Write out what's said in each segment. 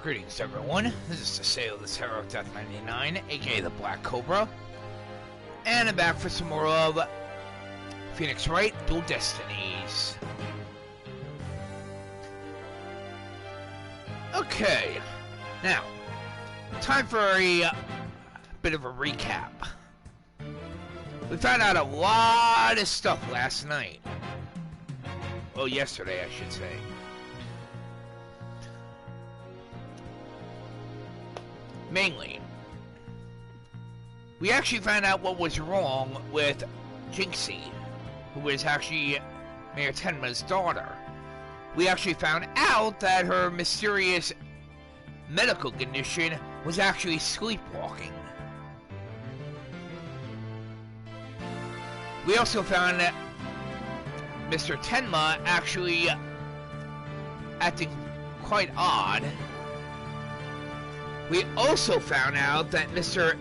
Greetings everyone, this is the Sale of the Taro Death 99, aka the Black Cobra, and I'm back for some more of Phoenix Wright, Dual Destinies. Okay, now, time for a bit of a recap. We found out a lot of stuff last night. Well, yesterday I should say. Mainly, we actually found out what was wrong with Jinxie, who is actually Mayor Tenma's daughter. We actually found out that her mysterious medical condition was actually sleepwalking. We also found that Mr. Tenma actually acting quite odd. We also found out that Mr.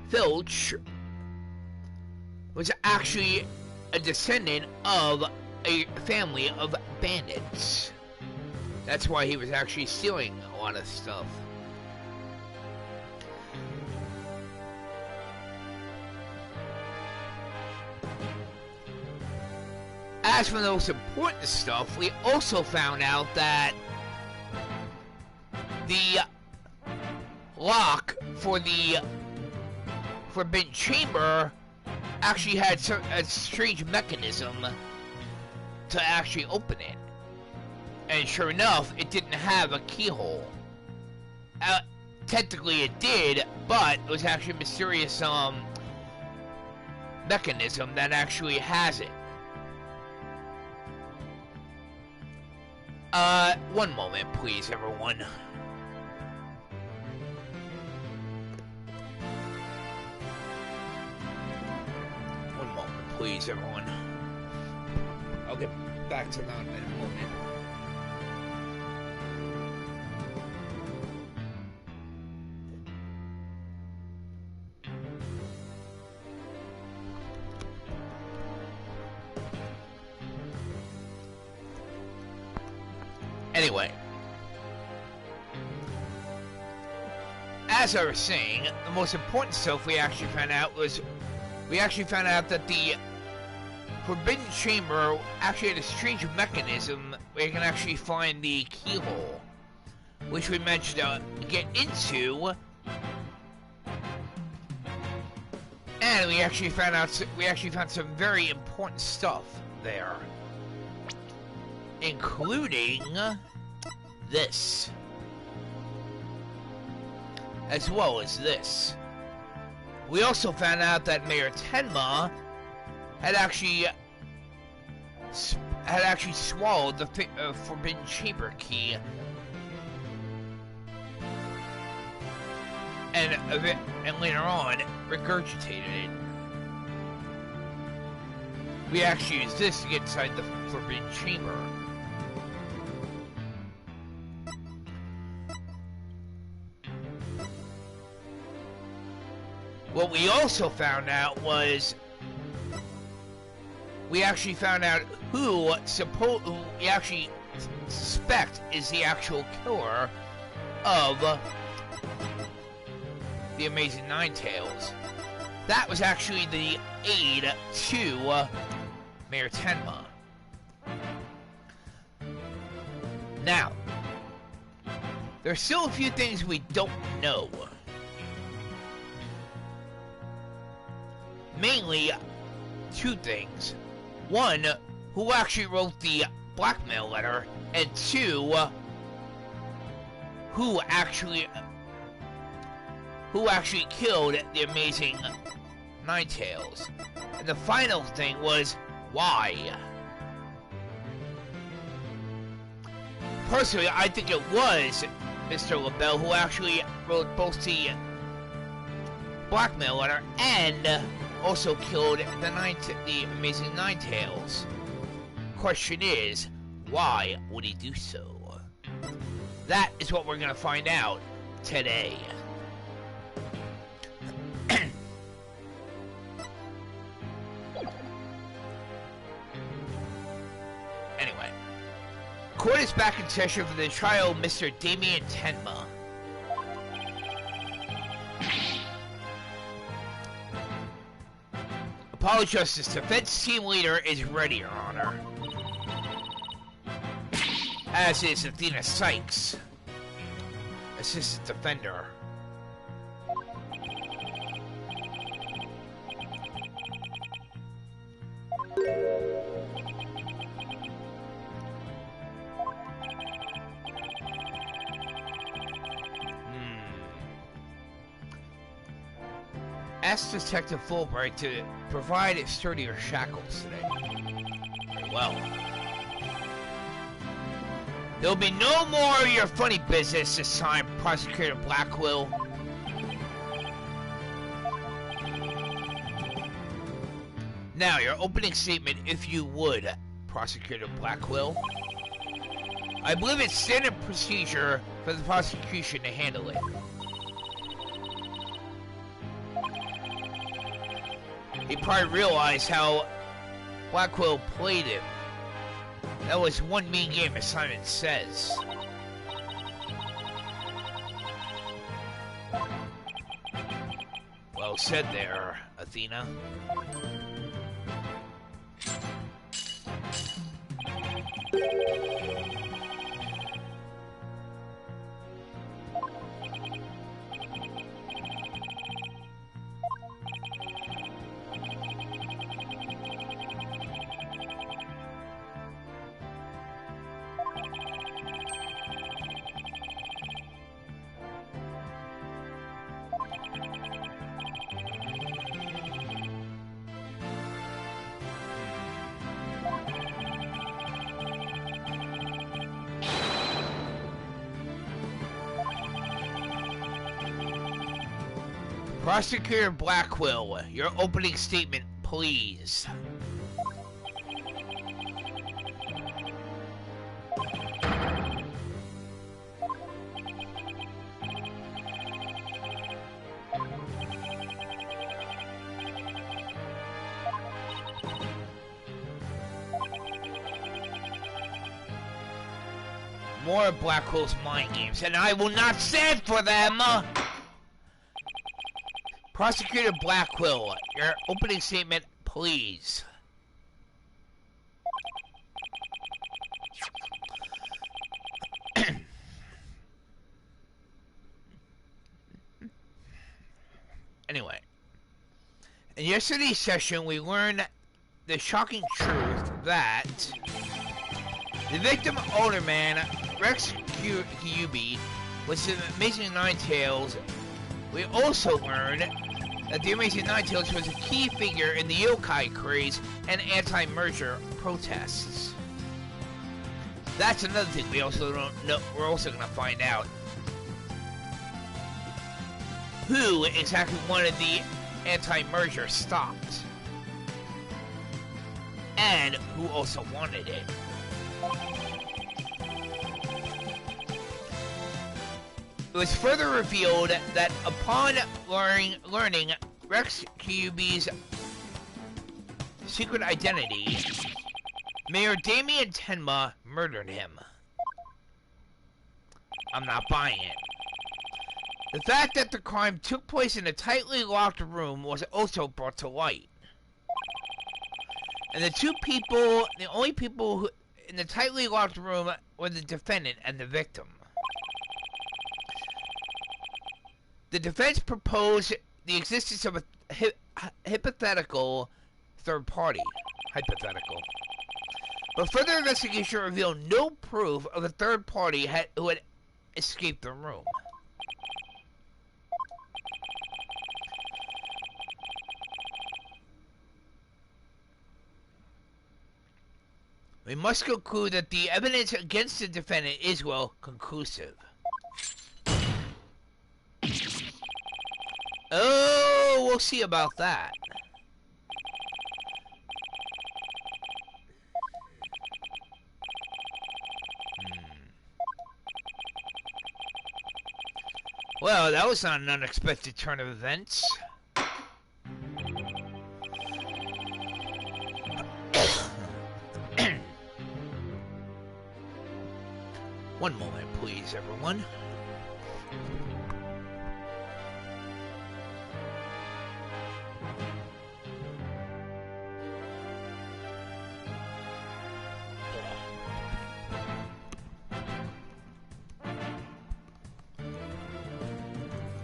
Filch was actually a descendant of a family of bandits. That's why he was actually stealing a lot of stuff. As for the most important stuff, we also found out that the lock for the forbidden chamber actually had a strange mechanism to actually open it, and sure enough, it didn't have a keyhole. Technically it did, but it was actually a mysterious mechanism that actually has it. One moment please everyone. Please, everyone. I'll get back to that in a moment. Anyway, as I was saying, the most important stuff we actually found out was that the Forbidden Chamber actually had a strange mechanism where you can actually find the keyhole, which we mentioned to get into, and we actually found some very important stuff there, including this, as well as this. We also found out that Mayor Tenma had actually swallowed the Forbidden Chamber key, and later on regurgitated it. We actually used this to get inside the Forbidden Chamber. What we also found out was we actually found out who we actually suspect is the actual killer of the Amazing Ninetales. That was actually the aide to Mayor Tenma. Now, there's still a few things we don't know. Mainly, two things. One, who actually wrote the blackmail letter, and two, who actually killed the Amazing Ninetales. And the final thing was, why? Personally, I think it was Mr. LaBelle who actually wrote both the blackmail letter and also killed the Amazing Ninetales. Question is, why would he do so? That is what we're gonna find out today. Anyway, Court is back in session for the trial of Mr. Damien Tenma. Apollo Justice, defense team leader is ready, Your Honor. As is Athena Sykes, assistant defender. Ask Detective Fulbright to provide sturdier shackles today. Very well. There'll be no more of your funny business this time, Prosecutor Blackwell. Now, your opening statement, if you would, Prosecutor Blackwell. I believe it's standard procedure for the prosecution to handle it. He probably realized how Blackwell played him. That was one mean game, as Simon says. Well said there, Athena. Prosecutor Blackwell, your opening statement, please. More of Blackwell's mind games, and I will not stand for them! Prosecutor Blackwell, your opening statement, please. Anyway, in yesterday's session, we learned the shocking truth that the victim alderman, Rex Kyubi, was in Amazing Nine Tails. We also learned that the Amazing Nine Tails was a key figure in the yokai craze and anti-merger protests. That's another thing we also don't know. We're also going to find out who exactly wanted the anti-merger stopped, and who also wanted it. It was further revealed that upon learning Rex Kyubi's secret identity, Mayor Damien Tenma murdered him. I'm not buying it. The fact that the crime took place in a tightly locked room was also brought to light. And the only people who, in the tightly locked room were the defendant and the victim. The defense proposed the existence of a hypothetical third party. But further investigation revealed no proof of a third party who had escaped the room. We must conclude that the evidence against the defendant is, well, conclusive. Oh, we'll see about that. Well, that was not an unexpected turn of events. One moment, please, everyone.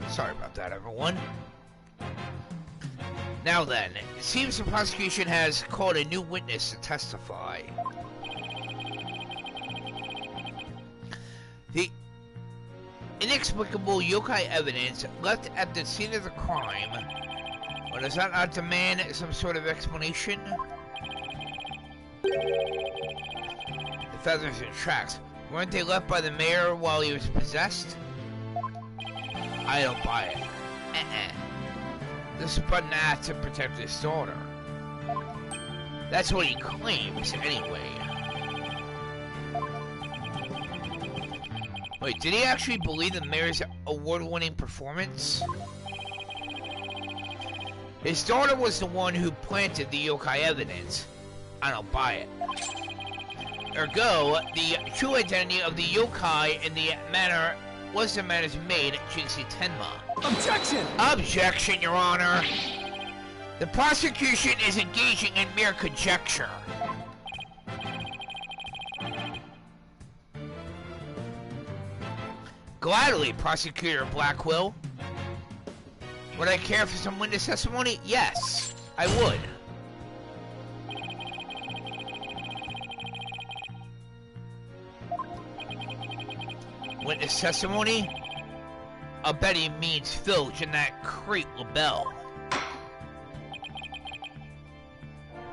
Sorry about that, everyone. Now then, it seems the prosecution has called a new witness to testify. The inexplicable yokai evidence left at the scene of the crime. Well, does that not demand some sort of explanation? The feathers and tracks, weren't they left by the mayor while he was possessed? I don't buy it. This is but an act to protect his daughter. That's what he claims, anyway. Wait, did he actually believe the mayor's award-winning performance? His daughter was the one who planted the yokai evidence. I don't buy it. Ergo, the true identity of the yokai in the manner was the matters made Jinxie Tenma. Objection! Objection, Your Honor. The prosecution is engaging in mere conjecture. Gladly, Prosecutor Blackwell. Would I care for some witness testimony? Yes, I would. Witness testimony? I'll bet he means Filch and that creep LaBelle.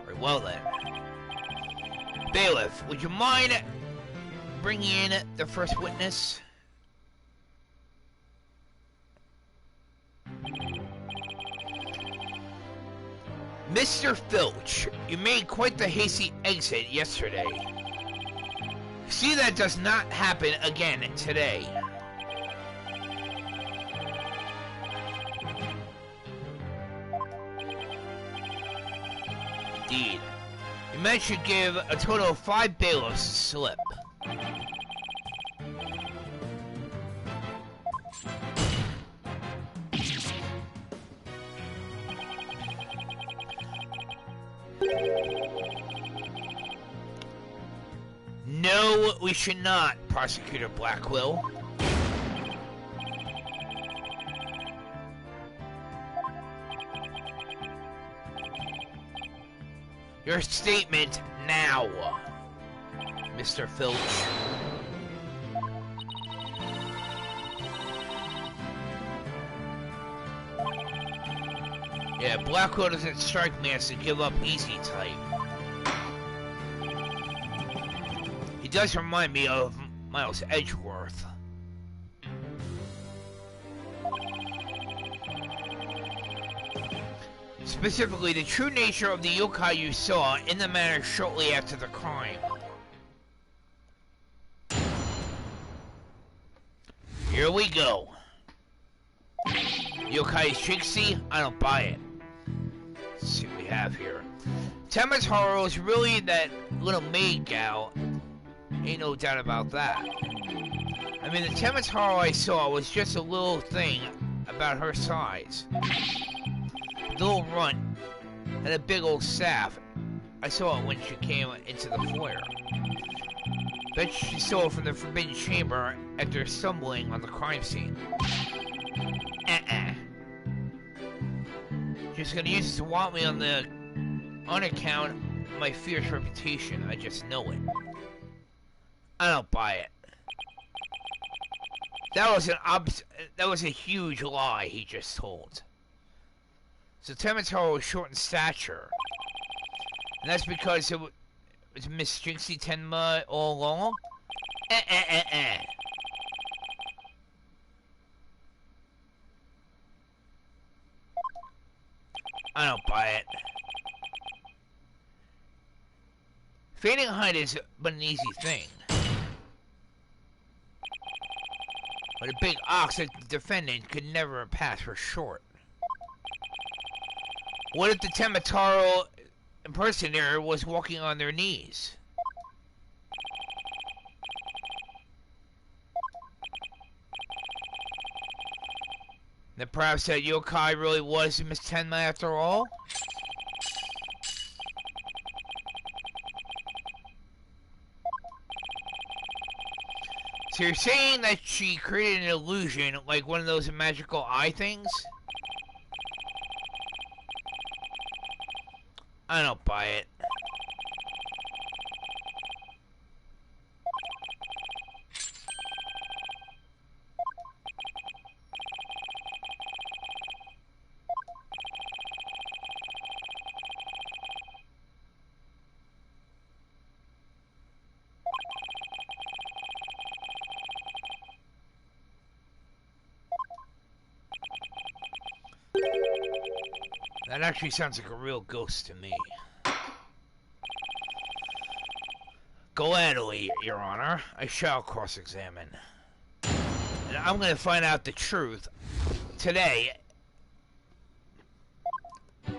Very well then. Bailiff, would you mind bringing in the first witness? Mr. Filch, you made quite the hasty exit yesterday. See, that does not happen again today. Indeed. You men should give a total of 5 bailiffs a slip. No, we should not, Prosecutor Blackwell. Your statement now, Mr. Filch. Yeah, Blackwell doesn't strike me as a give-up easy type. He does remind me of Miles Edgeworth. Specifically, the true nature of the yokai you saw in the manor shortly after the crime. Here we go. Yokai Jinxie? I don't buy it. Let's see what we have here. Tenma Taro is really that little maid gal. Ain't no doubt about that. I mean, the Tenma Taro I saw was just a little thing about her size. The little runt had a big old staff. I saw it when she came into the foyer. Bet she saw it from the Forbidden Chamber after stumbling on the crime scene. She's gonna use it to want me on account of my fierce reputation. I just know it. I don't buy it. That was a huge lie he just told. So Tenma Taro was short in stature, and that's because it was Miss Jinxie Tenma all along. I don't buy it. Feigning height is but an easy thing. But a big ox like the defendant could never pass for short. What if the Tenma Taro impersonator was walking on their knees? That perhaps that yokai really was Miss Tenma after all? So you're saying that she created an illusion, like one of those magical eye things? I don't buy it. That actually sounds like a real ghost to me. Gladly, Your Honor. I shall cross-examine. And I'm going to find out the truth today.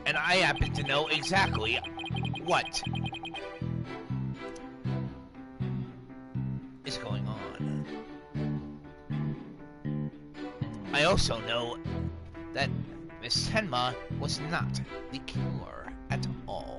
And I happen to know exactly what is going on. I also know that Miss Tenma was not the killer at all.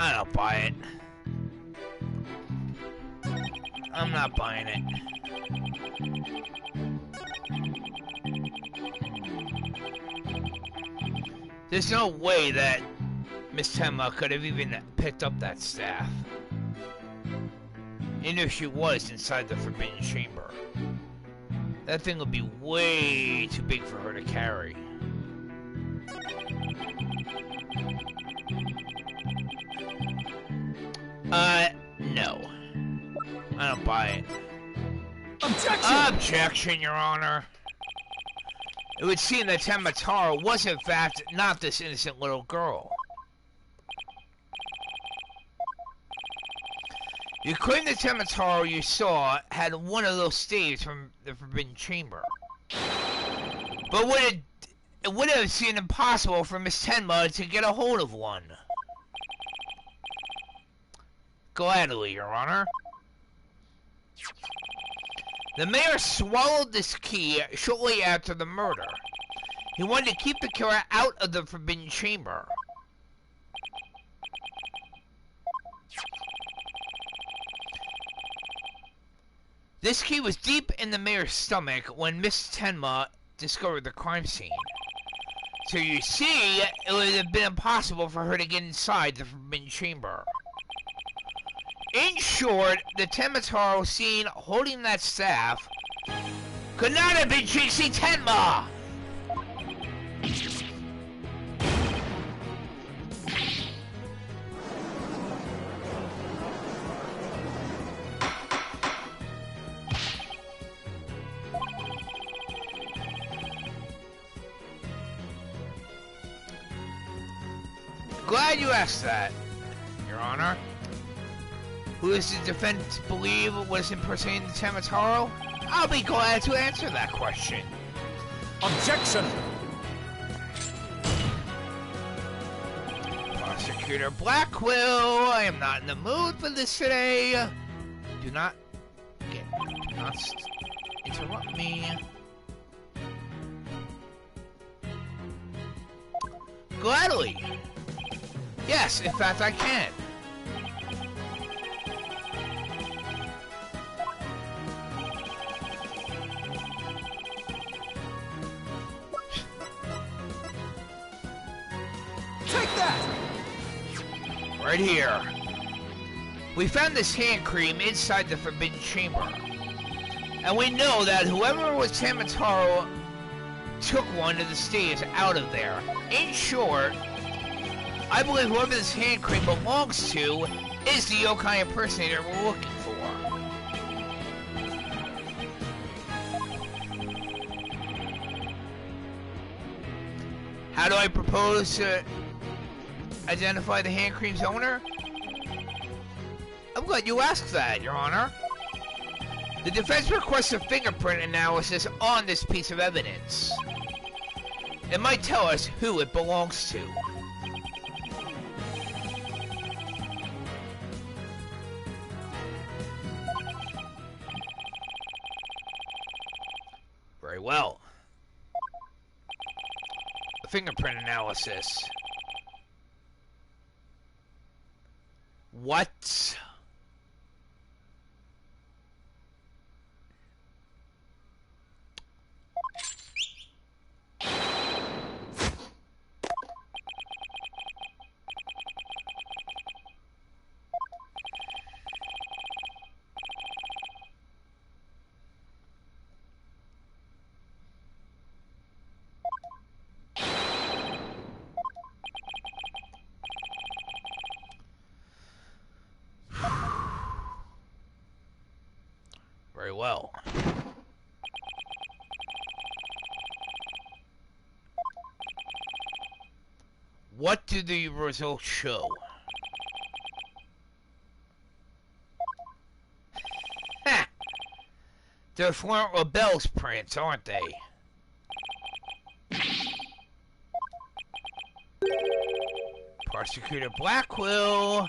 I don't buy it. I'm not buying it. There's no way that Miss Tenma could have even picked up that staff. And if she was inside the Forbidden Chamber, that thing would be way too big for her to carry. No. I don't buy it. Objection! Objection, Your Honor. It would seem that Tenma Taro was in fact not this innocent little girl. You claim the Tenma Taro you saw had one of those staves from the Forbidden Chamber. But it would have seemed impossible for Miss Tenma to get a hold of one. Gladly, Your Honor. The mayor swallowed this key shortly after the murder. He wanted to keep the killer out of the Forbidden Chamber. This key was deep in the mayor's stomach when Miss Tenma discovered the crime scene. So you see, it would have been impossible for her to get inside the Forbidden Chamber. In short, the Tenma Taro seen holding that staff could not have been Jinxie Tenma! Glad you asked that, Your Honor. Who does the defense believe was impersonating the Tenma Taro? I'll be glad to answer that question. Objection! Prosecutor Blackwell, I am not in the mood for this today. Do not interrupt me. Gladly. Yes, in fact I can. Take that! Right here. We found this hand cream inside the Forbidden Chamber. And we know that whoever was Tenma Taro took one of the staves out of there. In short, I believe whoever this hand cream belongs to is the yokai impersonator we're looking for. How do I propose to identify the hand cream's owner? I'm glad you asked that, Your Honor. The defense requests a fingerprint analysis on this piece of evidence. It might tell us who it belongs to. Very well. Fingerprint analysis. What? Very well. What do the results show? Ha! They're Florent Rebel's prints, aren't they? Prosecutor Blackwell.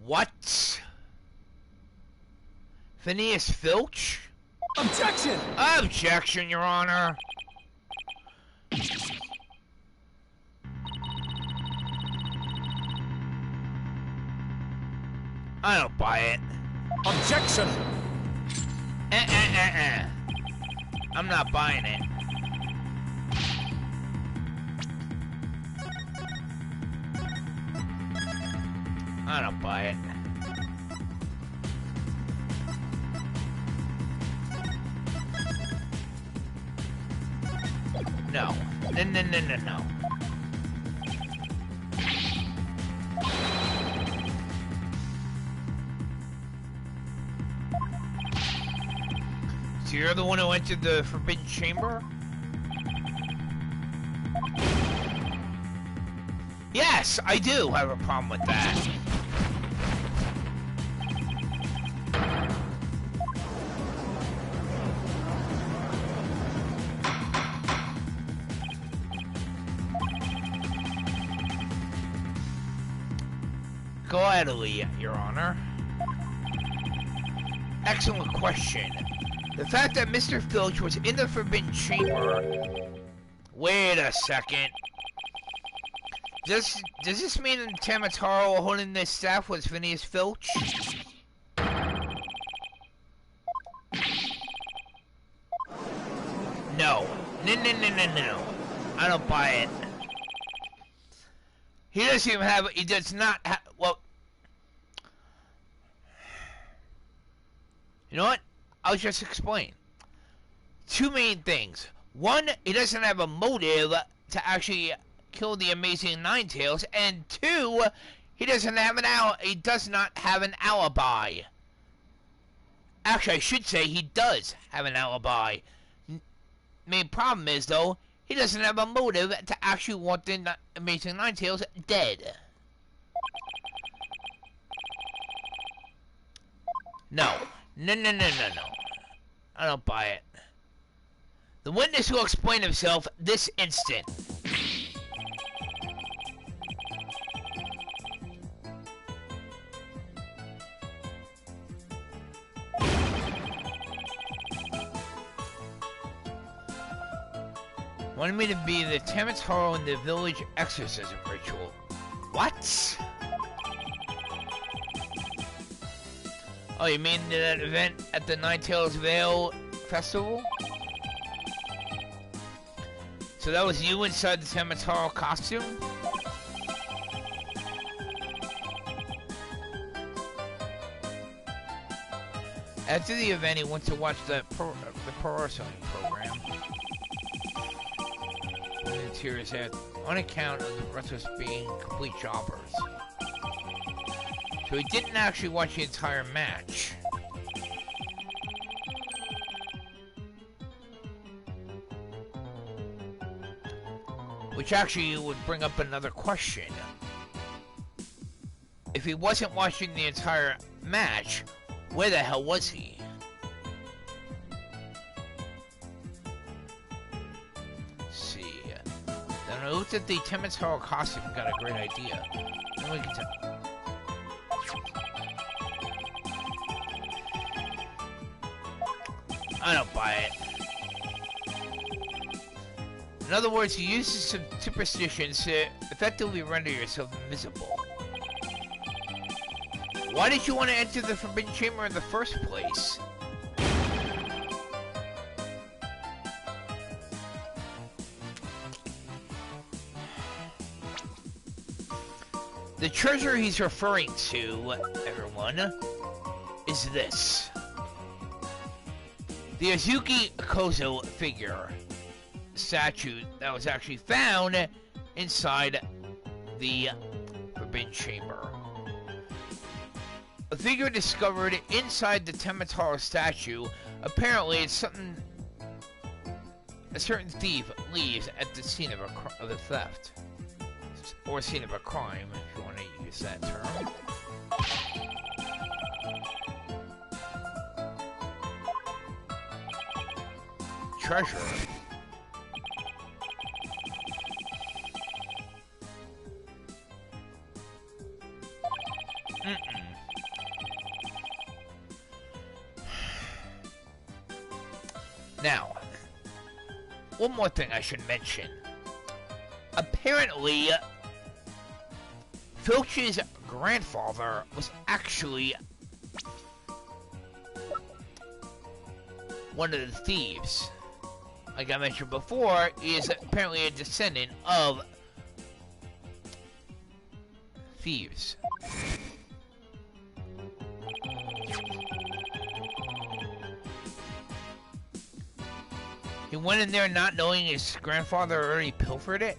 What? Phineas Filch? Objection! Objection, Your Honor. I don't buy it. Objection! I'm not buying it. I don't buy it. No. No. So you're the one who entered the Forbidden Chamber? Yes, I do have a problem with that. Gladly, Your Honor. Excellent question. The fact that Mr. Filch was in the Forbidden Chamber... Wait a second. Does this mean that Tenma Taro holding this staff was Phineas Filch? No. No. I don't buy it. He doesn't even have... He does not have... Well... You know what? I'll just explain. Two main things. One, he doesn't have a motive to actually kill the Amazing Ninetales, and two, he does not have an alibi. Actually, I should say he does have an alibi. Main problem is, though, he doesn't have a motive to actually want the Amazing Ninetales dead. No. No. I don't buy it. The witness will explain himself this instant. Wanted me to be the Tenma Taro in the village exorcism ritual. What? Oh, you mean that event at the Ninetales Vale Festival? So that was you inside the Taro costume? After the event, he went to watch the pro wrestling program. And tears had on account of the wrestlers being complete jobbers. So he didn't actually watch the entire match. Which actually would bring up another question. If he wasn't watching the entire match, where the hell was he? Let's see. Then I looked at the Tenma costume and got a great idea. Then we can tell. I don't buy it. In other words, he uses some superstitions to effectively render yourself invisible. Why did you want to enter the Forbidden Chamber in the first place? The treasure he's referring to, everyone, is this. The Azuki Kozo figure statue that was actually found inside the Forbidden Chamber. A figure discovered inside the Tenma statue. Apparently, it's something a certain thief leaves at the scene of a theft, or scene of a crime, if you want to use that term. Treasure. Now, one more thing I should mention. Apparently, Filch's grandfather was actually one of the thieves. Like I mentioned before, he is apparently a descendant of thieves. He went in there not knowing his grandfather already pilfered it?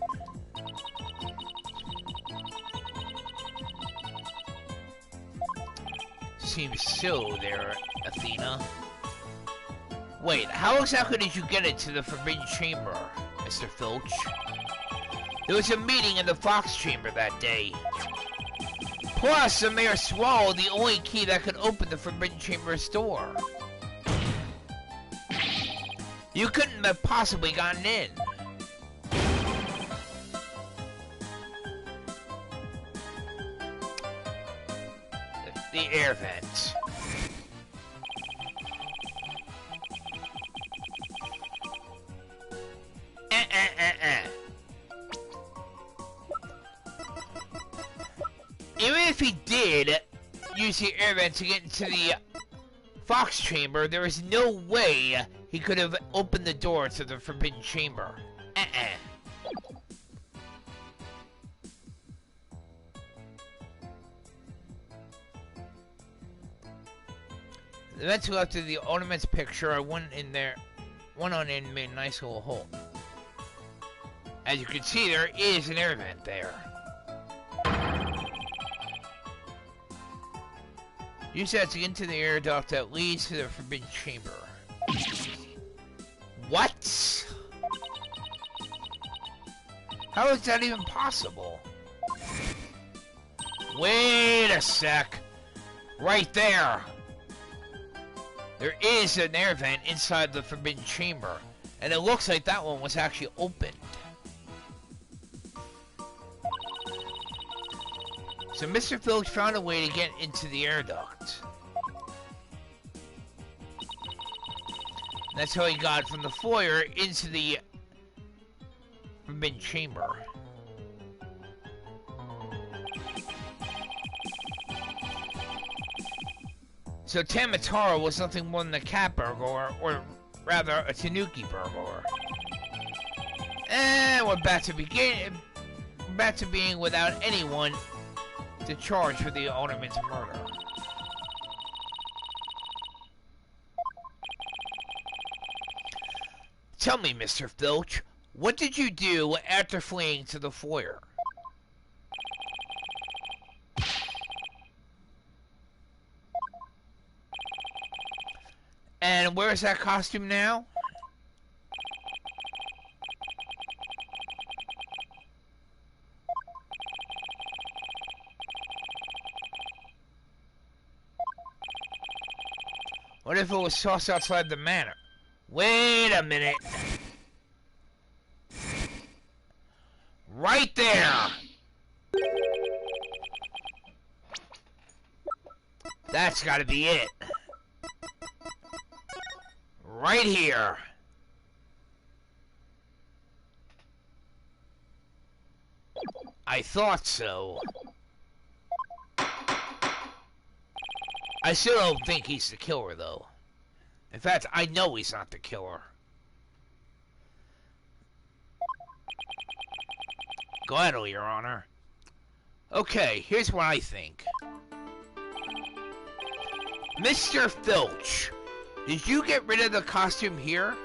Seems so there, Athena. Wait, how exactly did you get into the Forbidden Chamber, Mr. Filch? There was a meeting in the Fox Chamber that day. Plus, the mayor swallowed the only key that could open the Forbidden Chamber's door. You couldn't have possibly gotten in. The air vents. Even if he did use the air vent to get into the Fox Chamber, there is no way he could have opened the door to the Forbidden Chamber. Then to after the ornaments picture, I went in there, went on in and made a nice little hole. As you can see, there is an air vent there. Use that to get into the air duct that leads to the Forbidden Chamber. What? How is that even possible? Wait a sec. Right there. There is an air vent inside the Forbidden Chamber, and it looks like that one was actually opened. So Mr. Filch found a way to get into the air duct. That's how he got from the foyer into the Forbidden Chamber. So Taro was nothing more than a cat burglar, or rather a tanuki burglar. And we're back to being without anyone to charge for the ornament's murder. Tell me, Mr. Filch, what did you do after fleeing to the foyer? And where is that costume now? What if it was tossed outside the manor? Wait a minute. Right there! That's gotta be it. Right here. I thought so. I still don't think he's the killer, though. In fact, I know he's not the killer. Go ahead, Your Honor. Okay, here's what I think. Mr. Filch, did you get rid of the costume here?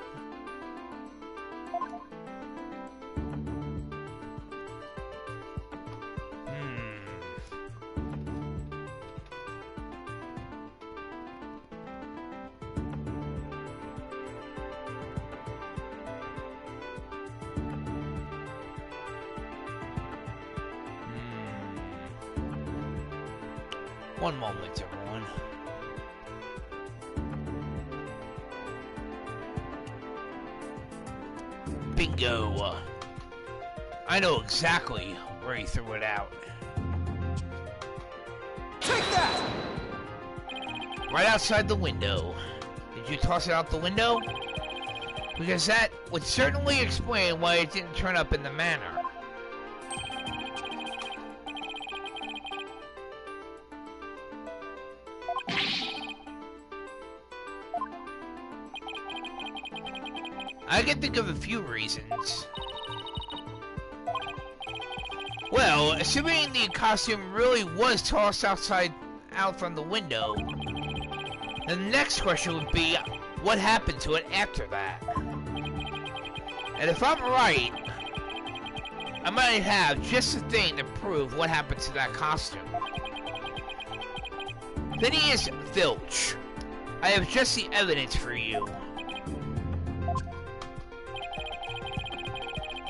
One moment, everyone. Bingo. I know exactly where he threw it out. Take that! Right outside the window. Did you toss it out the window? Because that would certainly explain why it didn't turn up in the manor. I can think of a few reasons. Well, assuming the costume really was tossed out from the window, the next question would be, what happened to it after that? And if I'm right, I might have just the thing to prove what happened to that costume. Phineas Filch, I have just the evidence for you.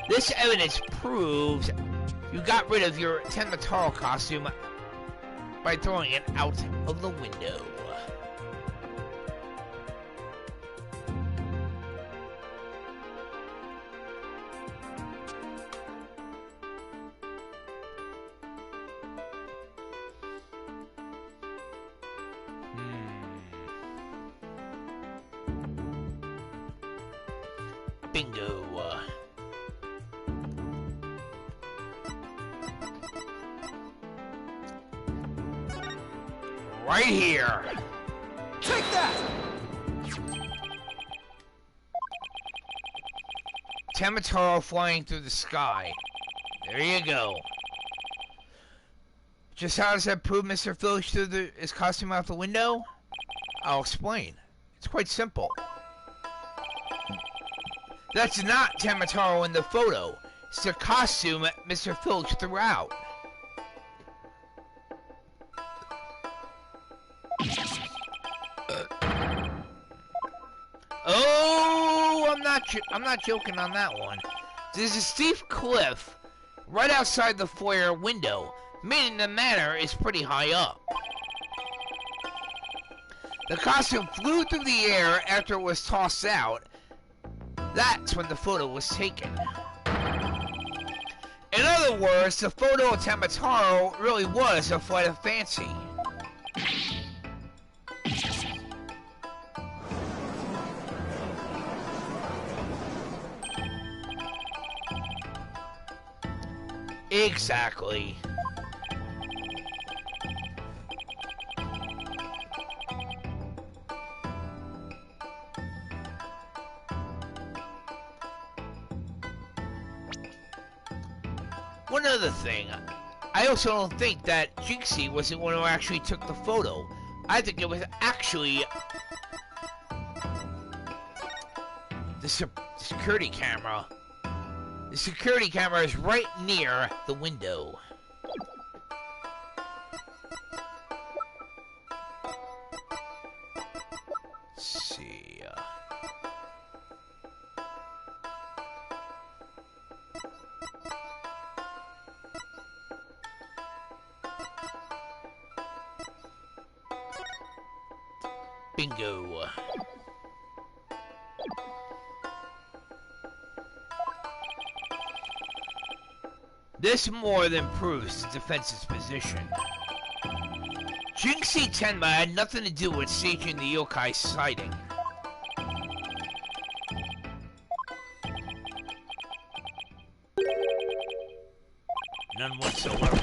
This evidence proves you got rid of your Tenma costume by throwing it out of the window. Bingo. Right here. Take that! Taro flying through the sky. There you go. Just how does that prove Mr. Filch threw his costume out the window? I'll explain. It's quite simple. That's not Taro in the photo. It's the costume Mr. Filch threw out. Oh, I'm not joking on that one. There's a steep cliff right outside the foyer window, meaning the manor is pretty high up. The costume flew through the air after it was tossed out. That's when the photo was taken. In other words, the photo of Taro really was a flight of fancy. Exactly. One other thing, I also don't think that Jinxie was the one who actually took the photo. I think it was actually the security camera. The security camera is right near the window. Let's see. Bingo. This more than proves the defense's position. Jinxie Tenma had nothing to do with staging the yokai sighting. None whatsoever.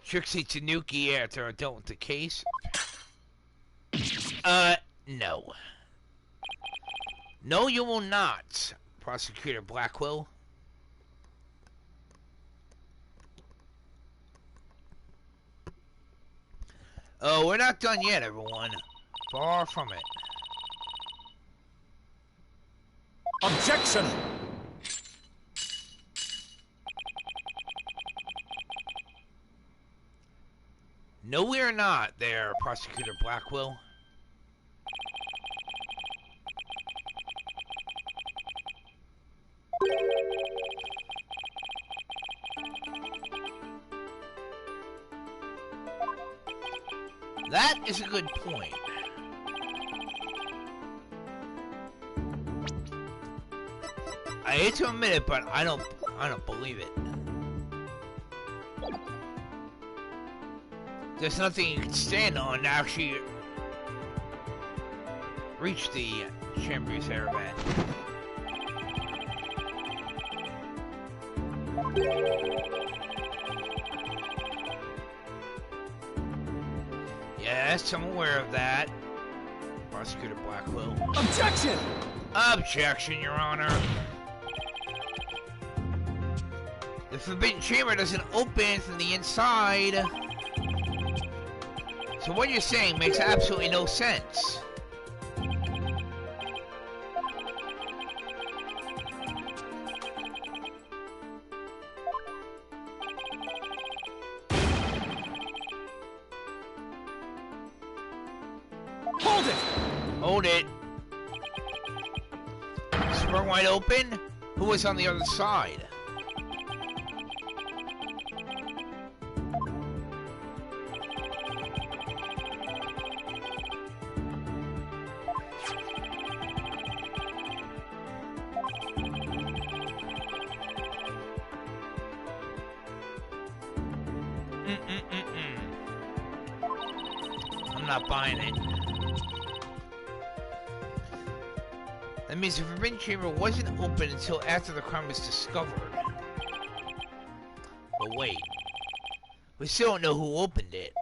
Trixie Tanuki after I dealt with the case? No. No, you will not, Prosecutor Blackwell. Oh, we're not done yet, everyone. Far from it. Objection! No, we're not there, Prosecutor Blackwell. That is a good point. I hate to admit it, but I don't believe it. There's nothing you can stand on to actually reach the Champions Airbat. Yes, I'm aware of that, Prosecutor Blackwell. Objection! Objection, Your Honor. The Forbidden Chamber doesn't open from the inside. So what you're saying makes absolutely no sense. Hold it! Hold it. Sprung wide open? Who was on the other side? I'm not buying it. That means the Forbidden Chamber wasn't open until after the crime was discovered. But wait. We still don't know who opened it.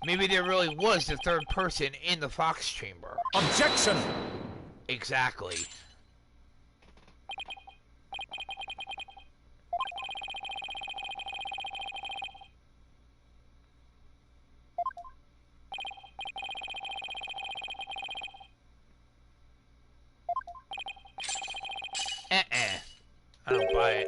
Maybe there really was the third person in the Fox Chamber. Objection! Exactly. I don't buy it.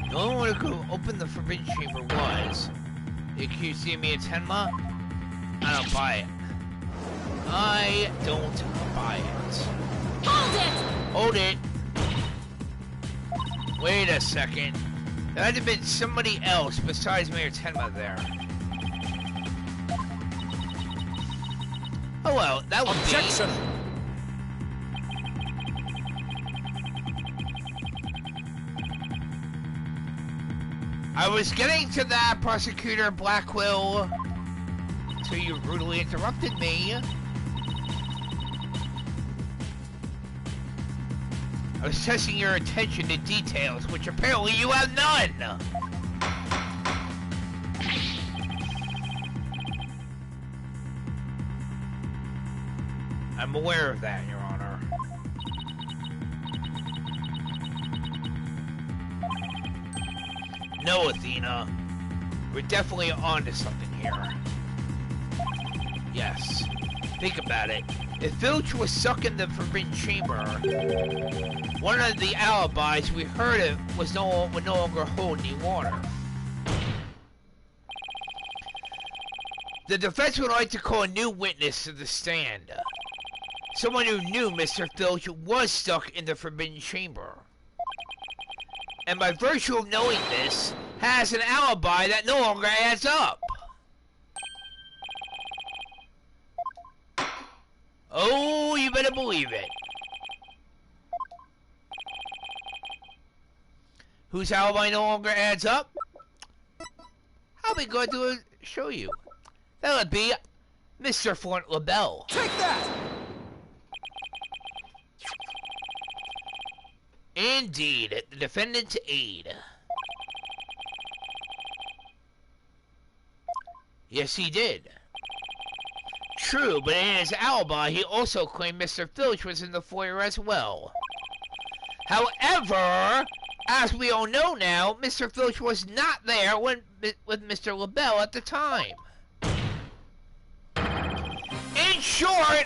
The only one who could open the Forbidden Chamber was the accused me and Tenma. I don't buy it. I don't buy it. Hold it! Hold it. Wait a second. There had to have been somebody else besides Mayor Tenma there. Oh well, that would Objection! I was getting to that, Prosecutor Blackwell, until you rudely interrupted me. I was testing your attention to details, which apparently you have none! I'm aware of that, Your Honor. No, Athena. We're definitely onto something here. Yes. Think about it. If Filch was stuck in the Forbidden Chamber, one of the alibis we heard of would no longer hold any water. The defense would like to call a new witness to the stand. Someone who knew Mr. Filch was stuck in the Forbidden Chamber. And by virtue of knowing this, has an alibi that no longer adds up. Oh, you better believe it. Whose alibi no longer adds up? I'll be going to show you. That would be Mr. Fort LaBelle. Take that! Indeed, the defendant to aid. Yes, he did. True, but in his alibi, he also claimed Mr. Filch was in the foyer as well. However, as we all know now, Mr. Filch was not there with Mr. LaBelle at the time. In short,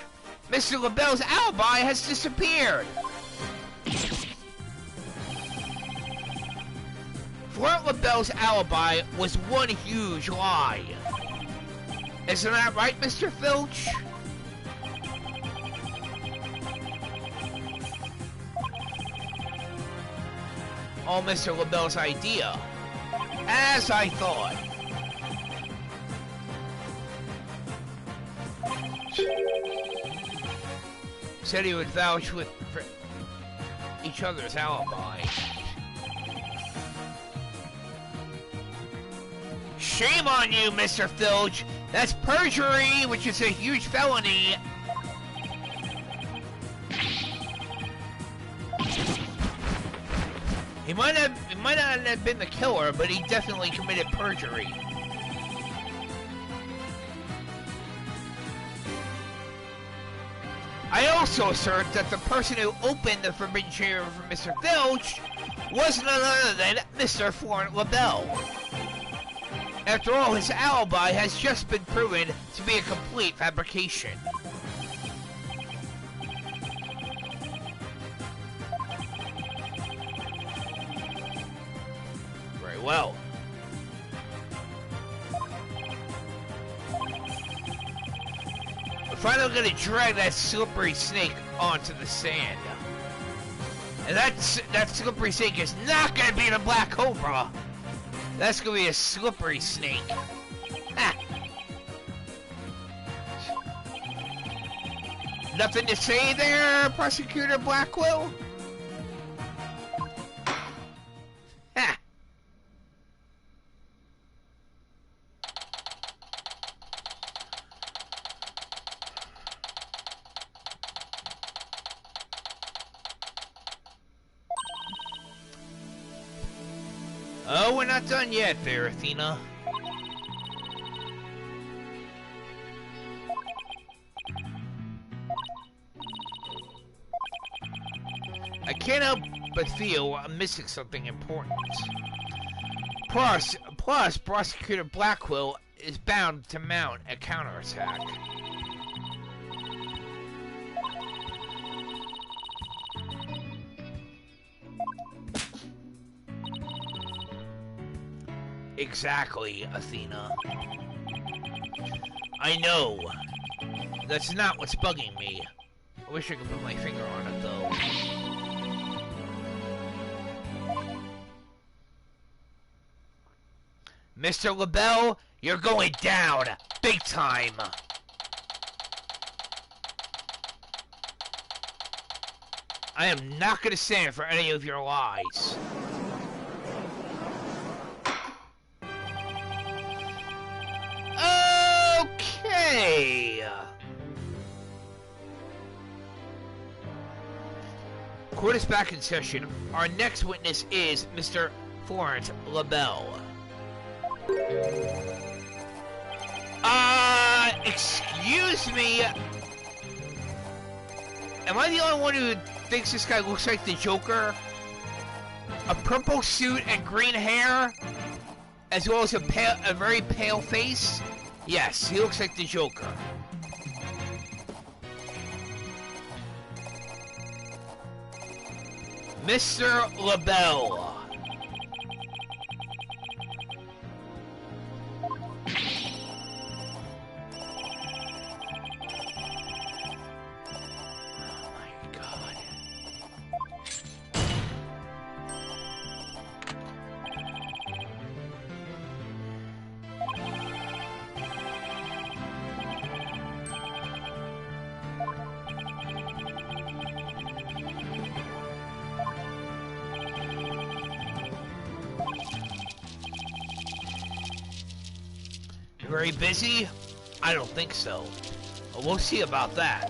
Mr. LaBelle's alibi has disappeared. Fort LaBelle's alibi was one huge lie. Isn't that right, Mr. Filch? All Mr. LaBelle's idea. As I thought. Said he would vouch for each other's alibi. Shame on you, Mr. Filch! That's perjury, which is a huge felony. He might not have been the killer, but he definitely committed perjury. I also assert that the person who opened the Forbidden Chamber for Mr. Filch was none other than Mr. Fort LaBelle. After all, his alibi has just been proven to be a complete fabrication. Very well. We're finally going to drag that slippery snake onto the sand. And that slippery snake is not going to be the Black Cobra. That's gonna be a slippery snake. Ha. Nothing to say there, Prosecutor Blackwell? Ha. Oh, we're not done yet, fair Athena. I can't help but feel I'm missing something important. Plus, Prosecutor Blackwell is bound to mount a counterattack. Exactly, Athena. I know. That's not what's bugging me. I wish I could put my finger on it, though. Mr. LaBelle, you're going down! Big time! I am not gonna stand for any of your lies. Okay. Court is back in session. Our next witness is Mr. Florence LaBelle. Excuse me. Am I the only one who thinks this guy looks like the Joker? A purple suit and green hair, as well as a very pale face? Yes, he looks like the Joker. Mr. LaBelle. Very busy? I don't think so. We'll see about that.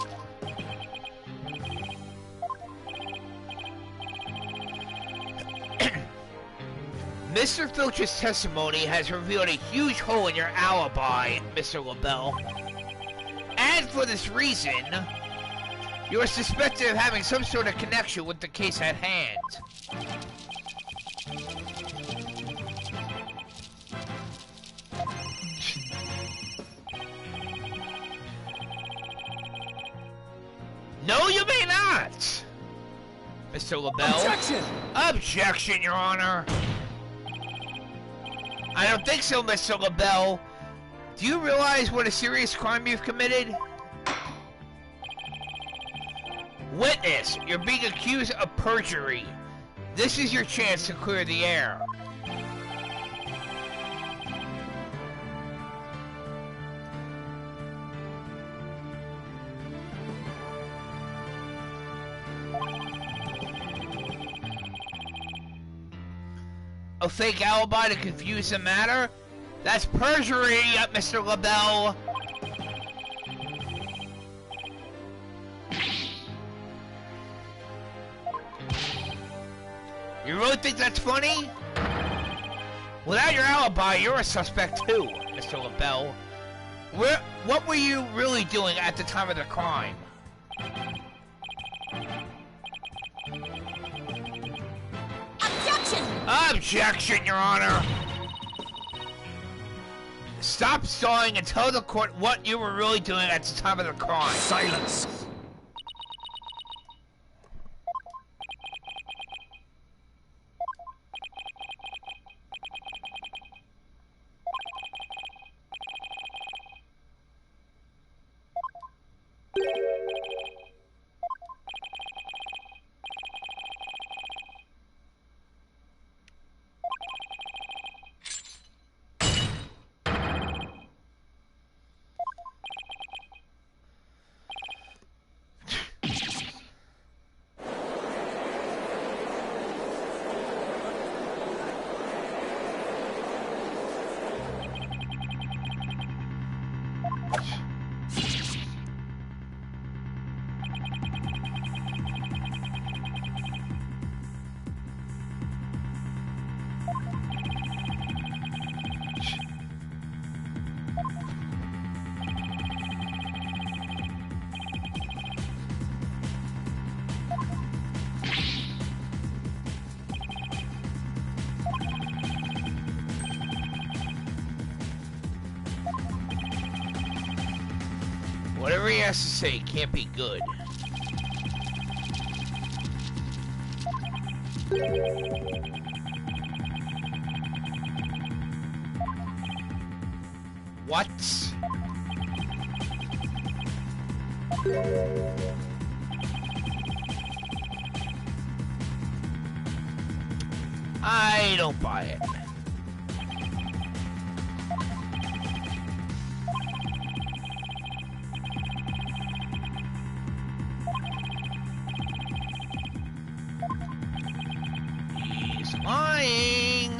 Mr. Filch's testimony has revealed a huge hole in your alibi, Mr. LaBelle. And for this reason, you are suspected of having some sort of connection with the case at hand. No, you may not! Mr. LaBelle. Objection! Objection, Your Honor. I don't think so, Mr. LaBelle. Do you realize what a serious crime you've committed? Witness, you're being accused of perjury. This is your chance to clear the air. A fake alibi to confuse the matter? That's perjury, Mr. LaBelle. You really think that's funny? Without your alibi, you're a suspect too, Mr. LaBelle. What were you really doing at the time of the crime? Objection, Your Honor! Stop stalling and tell the court what you were really doing at the time of the crime. Silence! Whatever he has to say can't be good. What? I don't buy it. He's lying.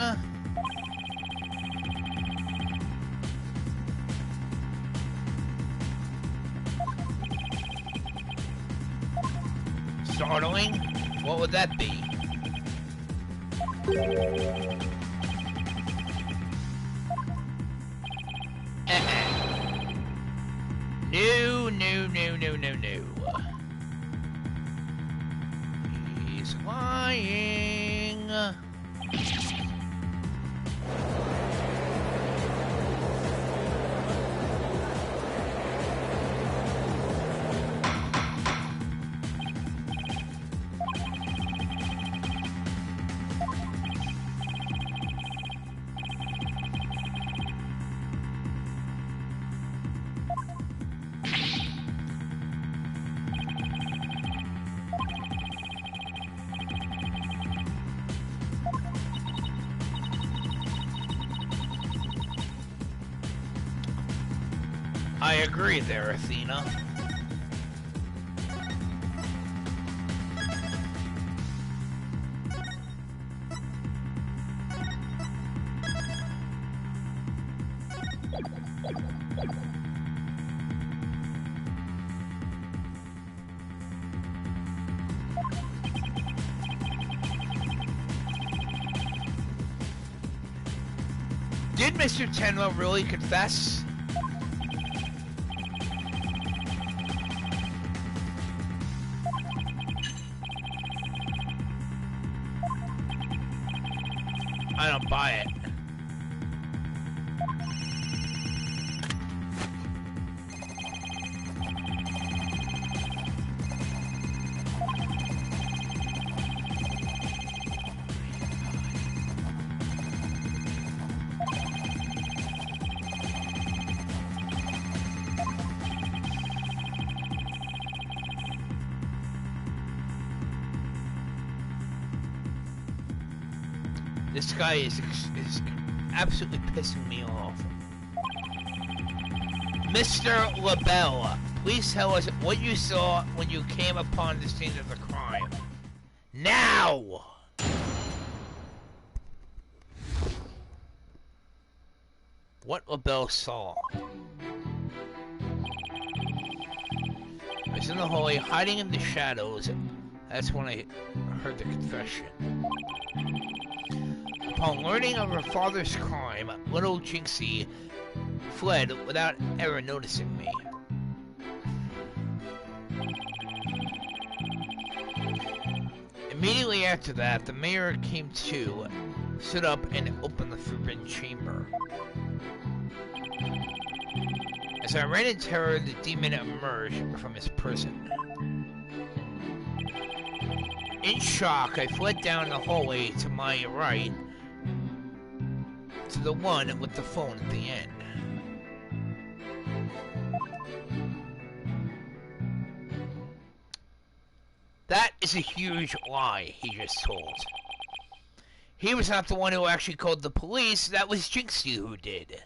Startling. What would that be? No, no, no, no, no, no. He's lying. I agree there, Athena. Did Mr. Tenma really confess? I don't buy it. This guy is absolutely pissing me off. Mr. LaBelle, please tell us what you saw when you came upon the scene of the crime. Now! What LaBelle saw. I was in the hallway, hiding in the shadows. That's when I heard the confession. Upon learning of her father's crime, little Jinxie fled without ever noticing me. Immediately after that, the mayor came to, stood up, and opened the forbidden chamber. As I ran in terror, the demon emerged from his prison. In shock, I fled down the hallway to my right, to the one with the phone at the end. That is a huge lie he just told. He was not the one who actually called the police, that was Jinxie who did.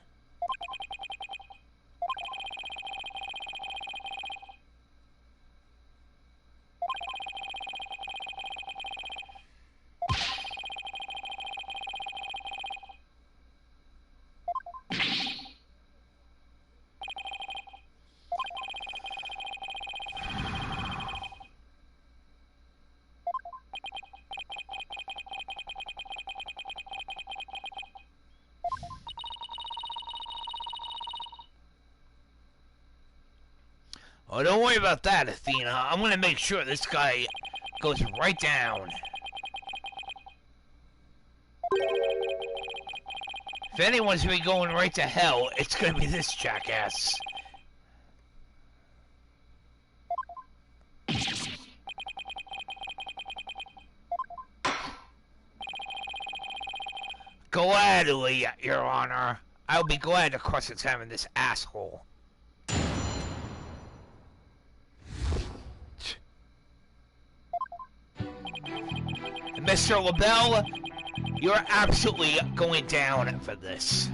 Oh, don't worry about that, Athena. I'm gonna make sure this guy goes right down. If anyone's gonna be going right to hell, it's gonna be this jackass. Gladly, Your Honor. I'll be glad to cross-examine this asshole. Mr. LaBelle, you're absolutely going down for this.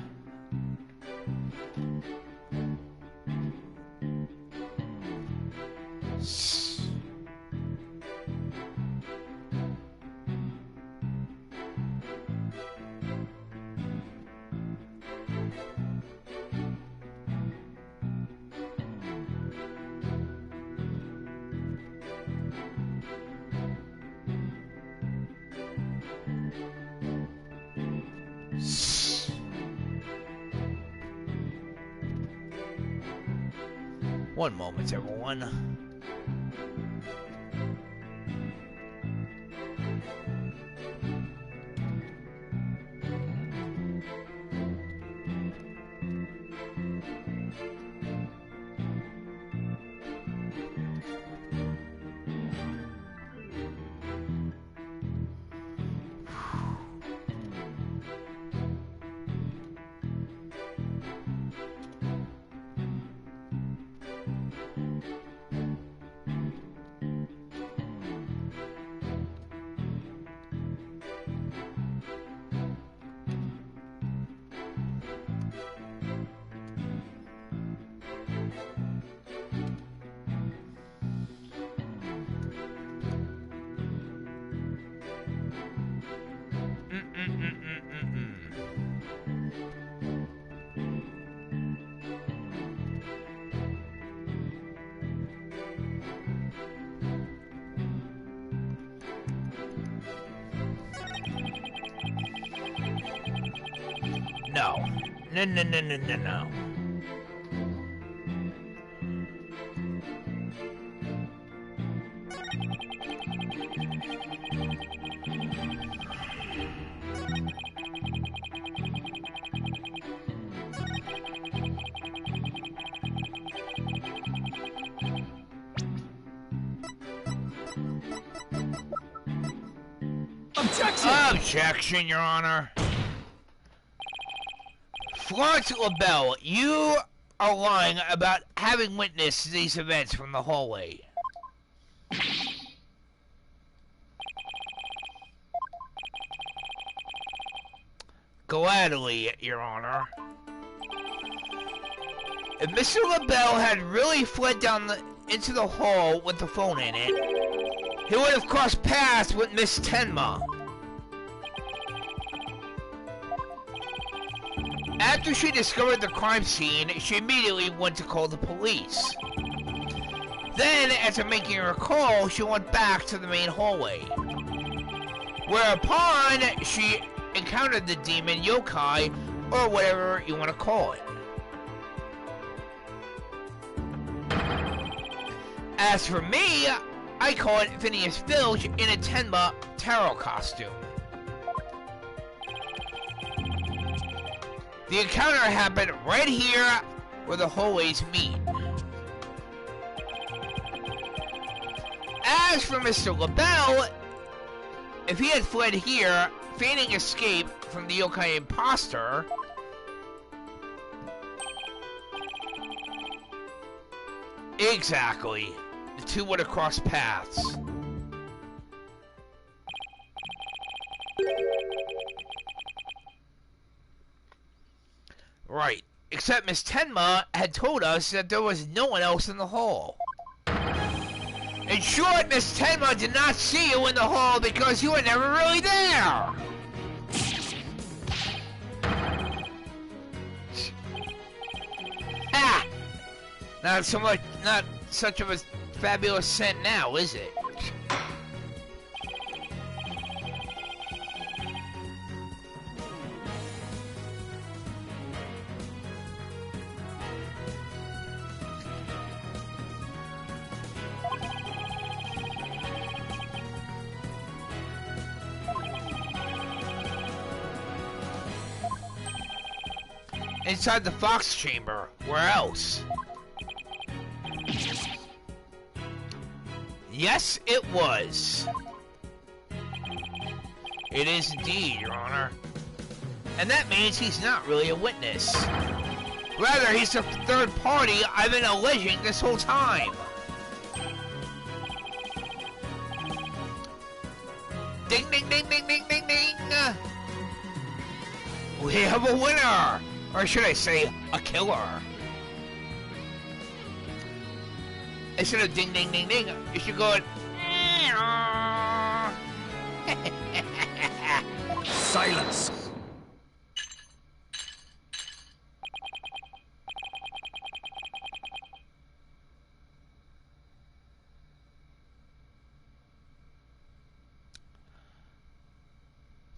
One moment, everyone. No. No. Objection! Objection, Your Honor. Florence LaBelle, you are lying about having witnessed these events from the hallway. Gladly, Your Honor. If Mr. LaBelle had really fled down into the hall with the phone in it, he would have crossed paths with Miss Tenma. After she discovered the crime scene, she immediately went to call the police. Then, after making her call, she went back to the main hallway. Whereupon, she encountered the demon yokai, or whatever you want to call it. As for me, I call it Phineas Filch in a Tenma Taro costume. The encounter happened right here where the hallways meet. As for Mr. LaBelle, if he had fled here, feigning escape from the yokai imposter, exactly, the two would have crossed paths. Right, except Miss Tenma had told us that there was no one else in the hall. In short, Miss Tenma did not see you in the hall because you were never really there! Ah! Not such of a fabulous scent now, is it? Inside the Fox chamber. Where else? Yes, it was. It is indeed, Your Honor. And that means he's not really a witness. Rather, he's the third party I've been alleging this whole time. Ding, ding, ding, ding, ding, ding, ding. We have a winner. Or should I say, a killer. Instead of ding, ding, ding, ding, you should go Silence.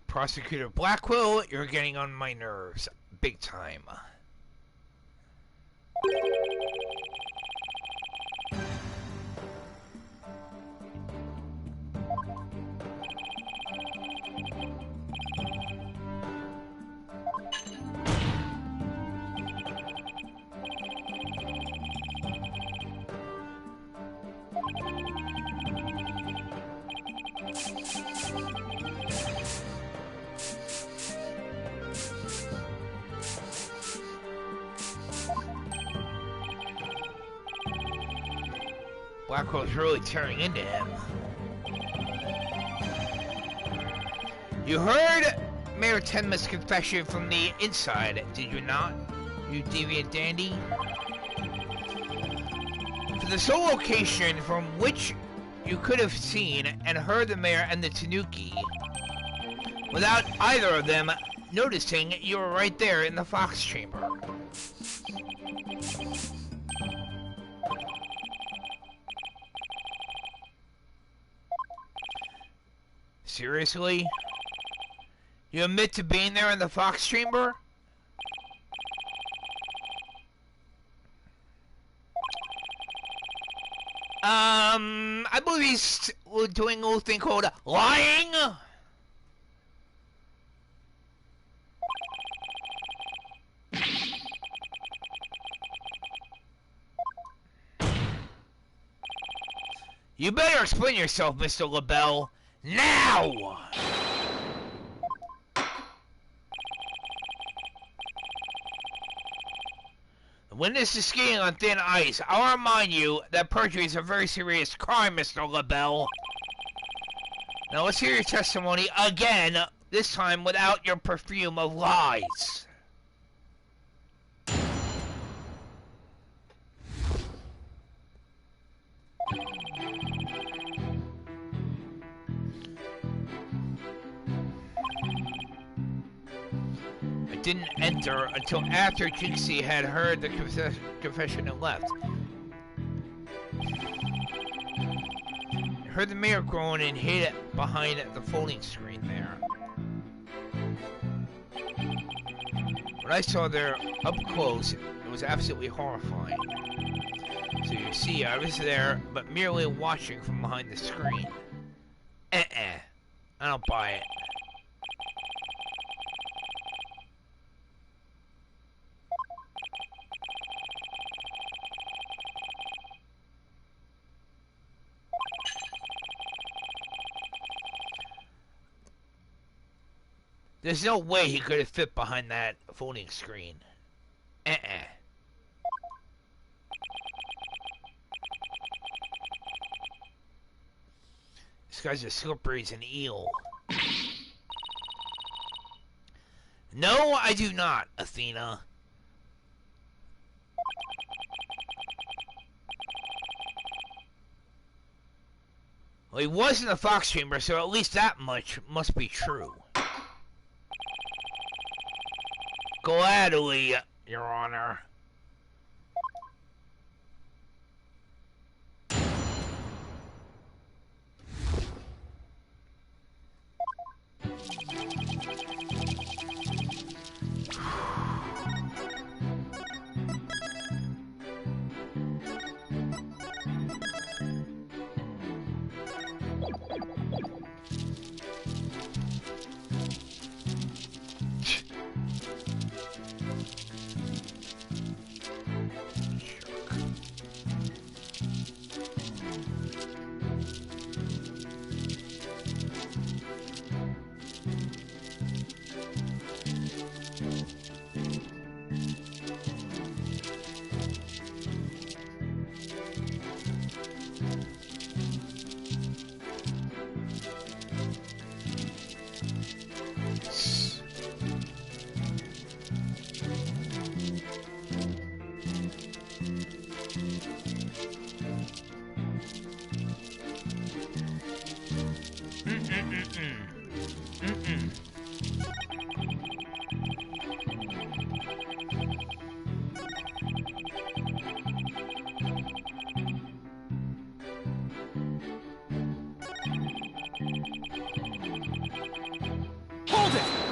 Prosecutor Blackwell, you're getting on my nerves. Big time. Blackwell's really turning into him. You heard Mayor Tenma's confession from the inside, did you not? You deviant dandy? For the sole location from which you could have seen and heard the mayor and the Tanuki, without either of them noticing you were right there in the Fox Chamber. Seriously? You admit to being there in the Fox Chamber? I believe he's doing a little thing called lying. You better explain yourself, Mr. LaBelle, now! The witness is skating on thin ice. I'll remind you that perjury is a very serious crime, Mr. LaBelle. Now let's hear your testimony again, this time without your perfume of lies. I didn't enter until after Jinxie had heard the confession and left. I heard the mayor groan and hid behind the folding screen there. What I saw there up close, it was absolutely horrifying. So you see, I was there, but merely watching from behind the screen. I don't buy it. There's no way he could have fit behind that folding screen. This guy's as slippery as an eel. No, I do not, Athena. Well, he was in the Fox Chamber, so at least that much must be true. Gladly, Your Honor.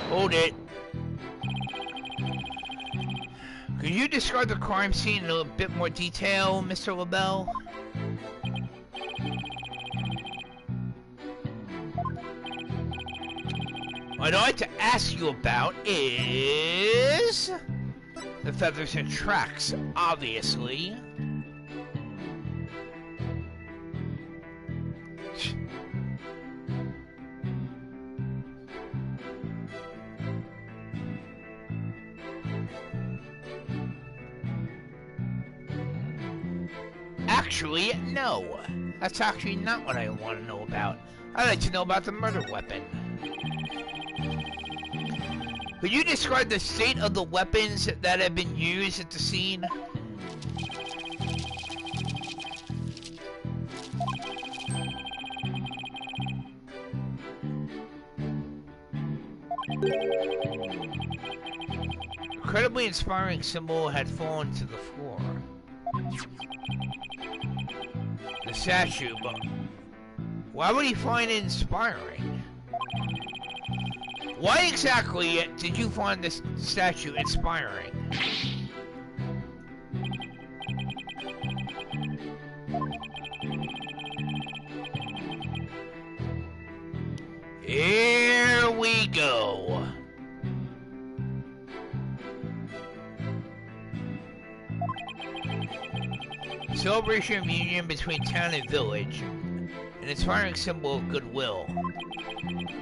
Hold it. Could you describe the crime scene in a bit more detail, Mr. LaBelle? What I'd like to ask you about is the feathers and tracks, obviously. Actually, no. That's actually not what I want to know about. I'd like to know about the murder weapon. Could you describe the state of the weapons that have been used at the scene? Incredibly inspiring symbol had fallen to the floor. The statue, but why would he find it inspiring? Why exactly did you find this statue inspiring? Here we go. Celebration of union between town and village. An inspiring symbol of goodwill.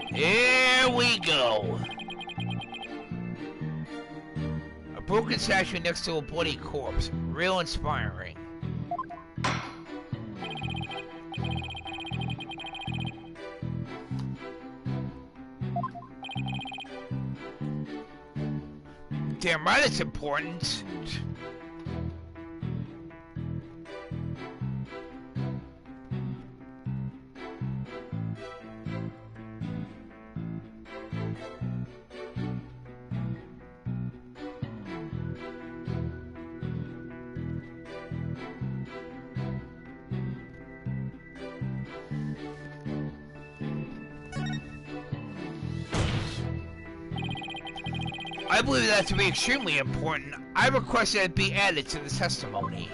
Here we go. A broken statue next to a bloody corpse. Real inspiring. Damn right it's important. I believe that to be extremely important. I request that it be added to the testimony.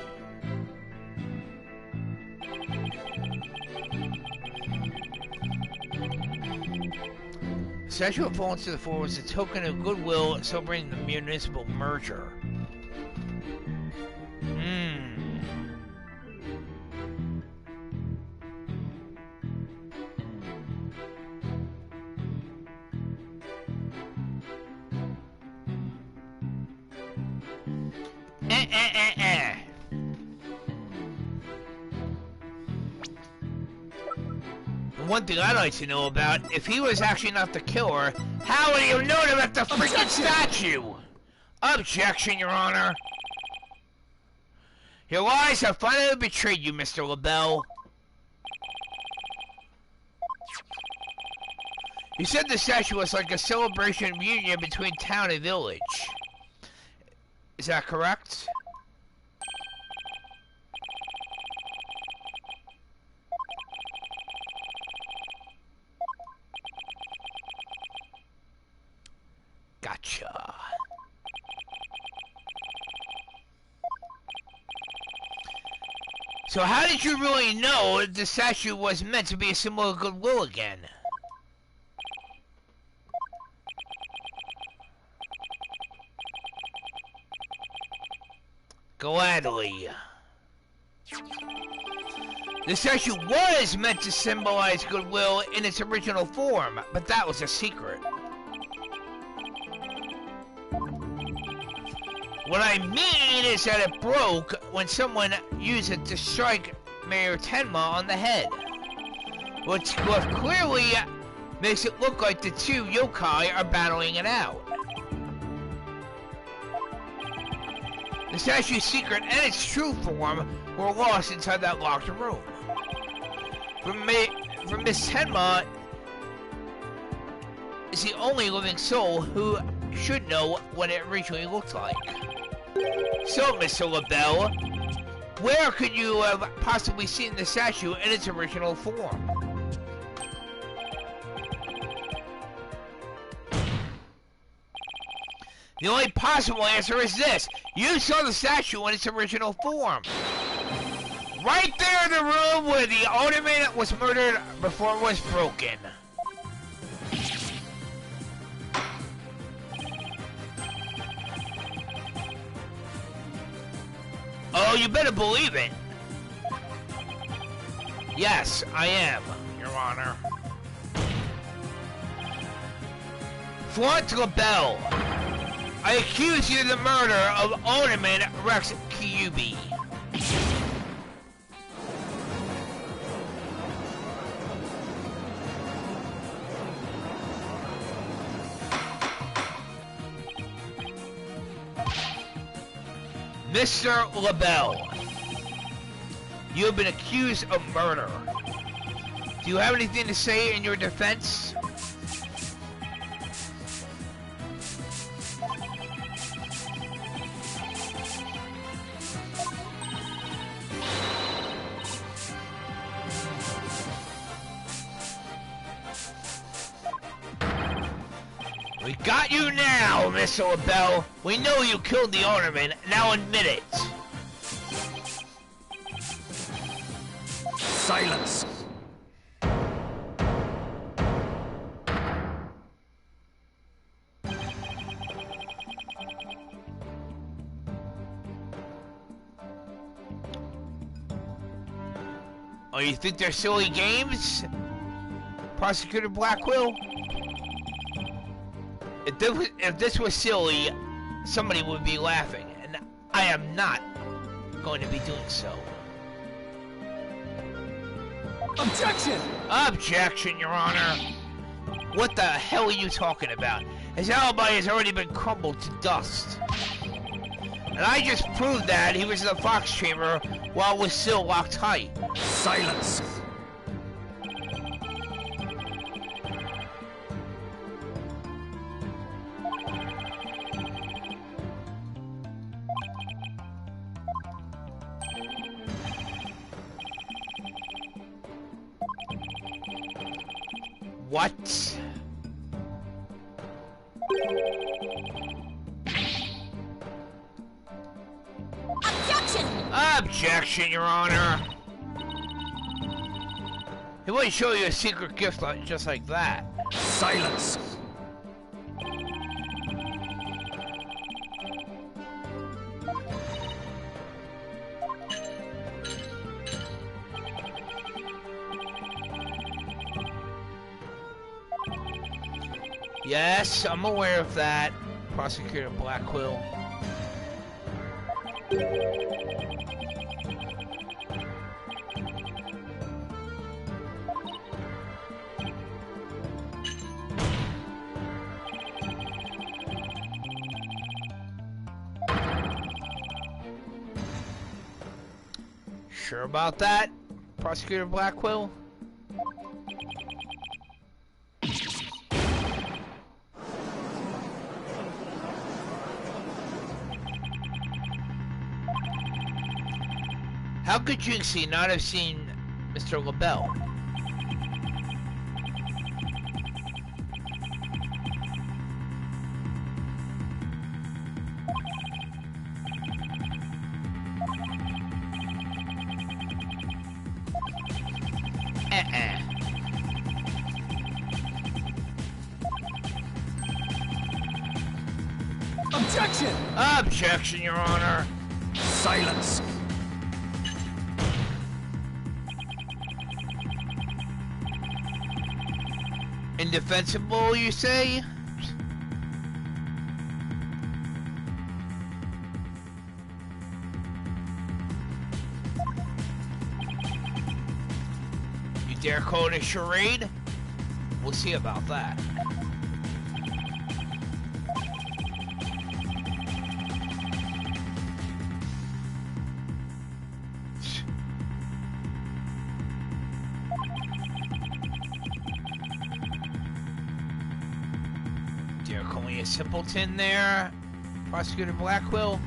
The statue of fallen to the floor was a token of goodwill celebrating the municipal merger. One thing I'd like to know about, if he was actually not the killer, how would he have known about the freaking statue? Objection, Your Honor. Your lies have finally betrayed you, Mr. LaBelle. You said the statue was like a celebration reunion between town and village. Is that correct? Gotcha. So how did you really know the statue was meant to be a symbol of goodwill again? Gladly. The statue was meant to symbolize goodwill in its original form, but that was a secret. What I mean is that it broke when someone used it to strike Mayor Tenma on the head. Which clearly makes it look like the two yokai are battling it out. The statue's secret and its true form were lost inside that locked room. From Miss Tenma is the only living soul who should know what it originally looked like. So, Mr. LaBelle, where could you have possibly seen the statue in its original form? The only possible answer is this. You saw the statue in its original form. Right there in the room where the ornament was murdered before it was broken. Oh, you better believe it. Yes, I am, Your Honor. Flaunt LaBelle, I accuse you of the murder of Ornament Rex Kyubi. Mr. LaBelle, you have been accused of murder. Do you have anything to say in your defense? We got you now, Mr. LaBelle. We know you killed the ornament. Now admit it. Silence. Oh, you think they're silly games? Prosecutor Blackwell? If this was silly, somebody would be laughing, and I am not going to be doing so. Objection! Objection, Your Honor. What the hell are you talking about? His alibi has already been crumbled to dust. And I just proved that he was in the Fox chamber while it was still locked tight. Silence. What? Objection! Objection, Your Honor. He wouldn't show you a secret gift just like that. Silence. Yes, I'm aware of that, Prosecutor Blackwell. Sure about that, Prosecutor Blackwell? How could Jinxie not have seen Mr. LaBelle? Objection! Objection, Your Honor. Silence. Indefensible, you say? You dare call it a charade? We'll see about that. Dare call me a simpleton there, Prosecutor Blackwell?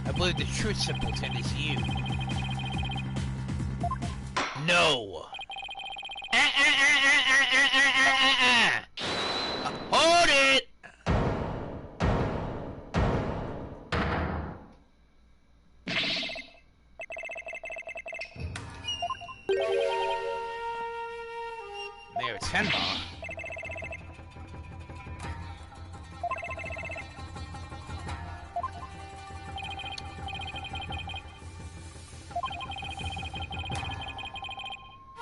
I believe the true simpleton is you. No! Hold it! Mayor Tenma.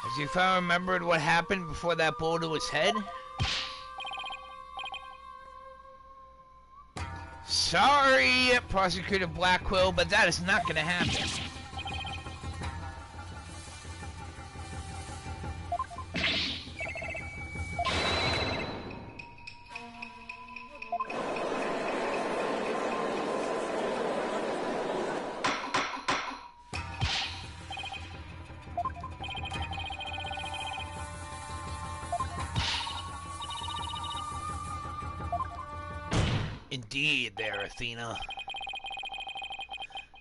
As if I remembered what happened before that bullet to his head. Sorry, Prosecutor Blackwell, but that is not going to happen. Athena.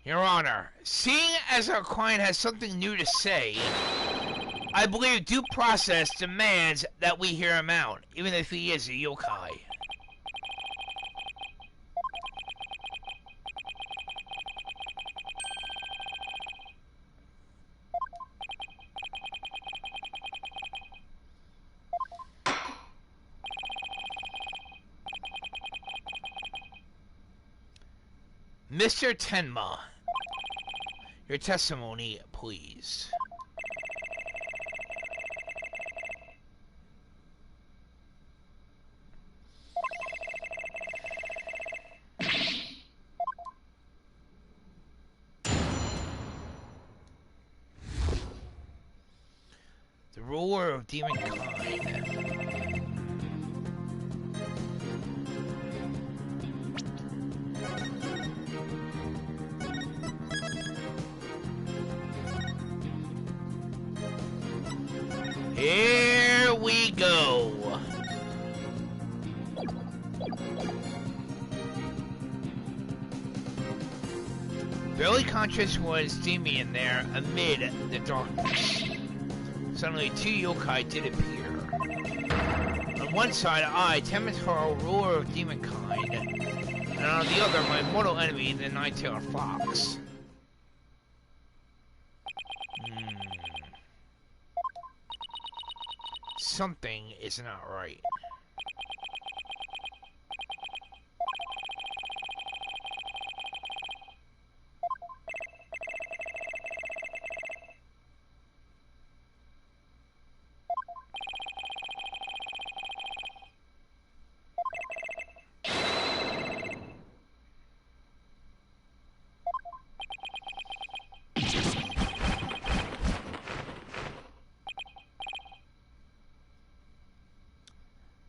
Your Honor, seeing as our client has something new to say, I believe due process demands that we hear him out, even if he is a yokai. Mr. Tenma, your testimony, please. The ruler of demonkind. Here we go. Barely conscious was Damien there amid the darkness. Suddenly, two yokai did appear. On one side, I, Tenma Taro, ruler of demonkind, and on the other, my mortal enemy, the nine-tailed fox. Something is not right.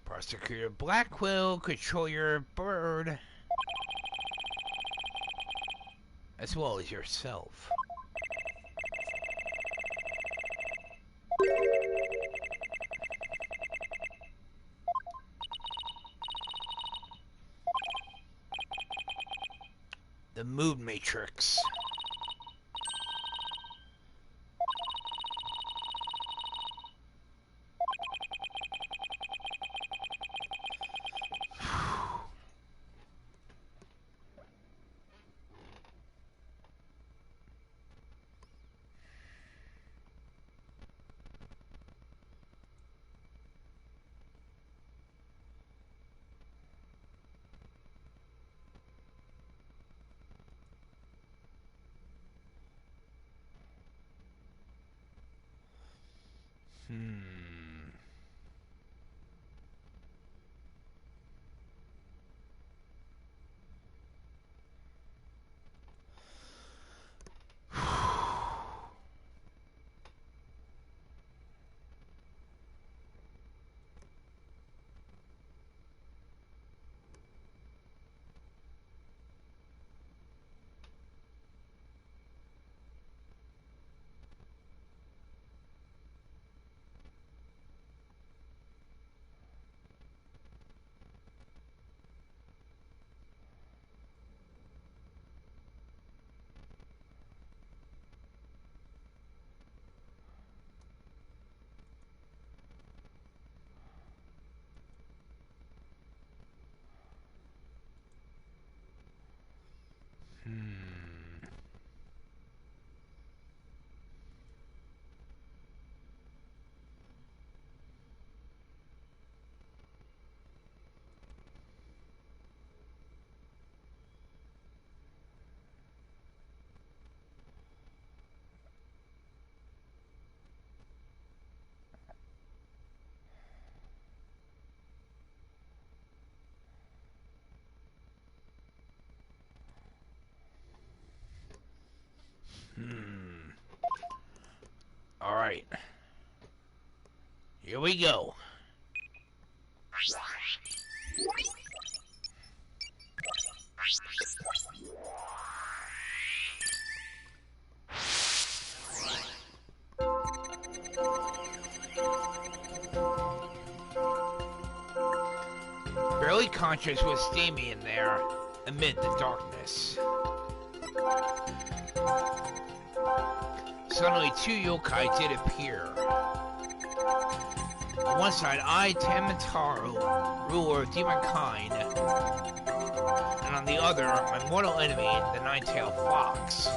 Prosecutor Blackwell, control your bird. As well as yourself. The mood matrix. Alright. Here we go. Barely conscious was Damien there. amid the darkness. Suddenly, two yokai did appear. On one side, I, Tenma Taro, ruler of demonkind, and on the other, my mortal enemy, the nine-tailed fox.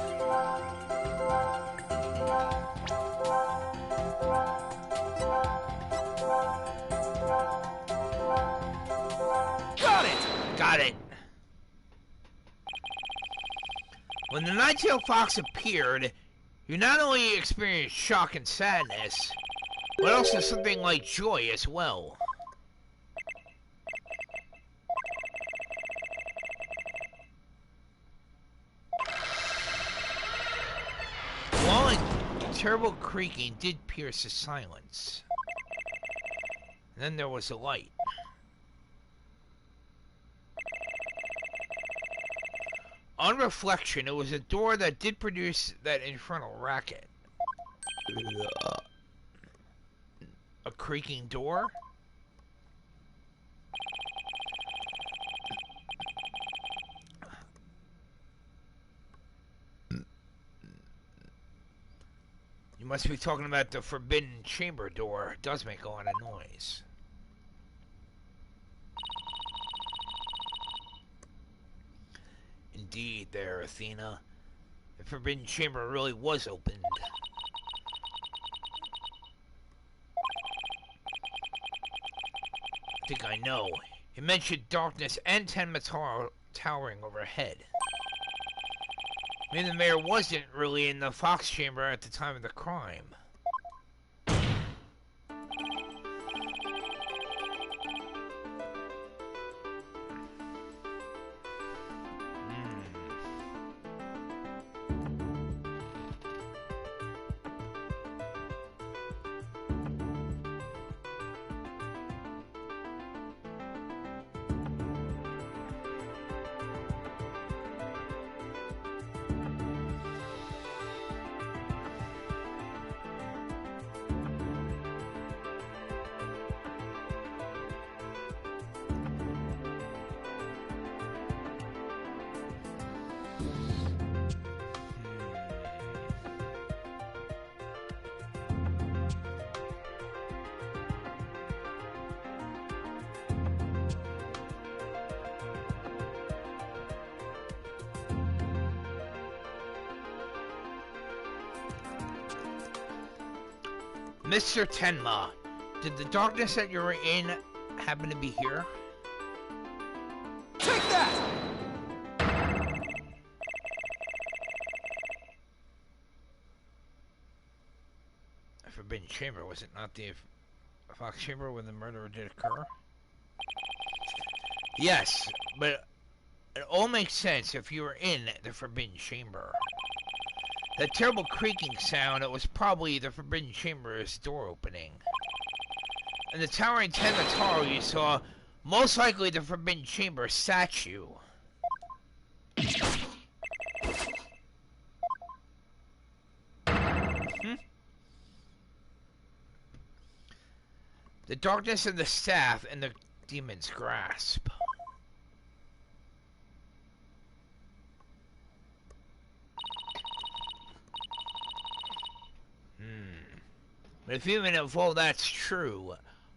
Got it! Got it. When the nine-tailed fox appeared, you not only experienced shock and sadness, but also something like joy as well. While a terrible creaking did pierce the silence. And then there was a light. On reflection, it was a door that did produce that infernal racket. A creaking door? You must be talking about the forbidden chamber door. It does make a lot of noise. Indeed there, Athena. The forbidden chamber really was opened. I think I know. It mentioned darkness and Tenma towering overhead. Maybe the mayor wasn't really in the Fox Chamber at the time of the crime. Mr. Tenma, did the darkness that you were in happen to be here? Take that! A forbidden chamber, was it not the Fox Chamber when the murder did occur? Yes, but it all makes sense if you were in the forbidden chamber. That terrible creaking sound, it was probably the forbidden chamber's door opening. And the towering Tenma Taro you saw, most likely the forbidden chamber statue. The darkness of the staff and the demon's grasp. But if even if all that's true,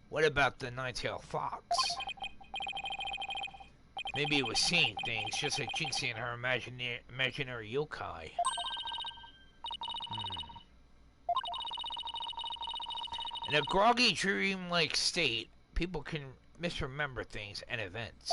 what about the nine-tailed fox? Maybe it was seeing things, just like Jinxie and her imaginary yokai. In a groggy, dream-like state, people can misremember things and events.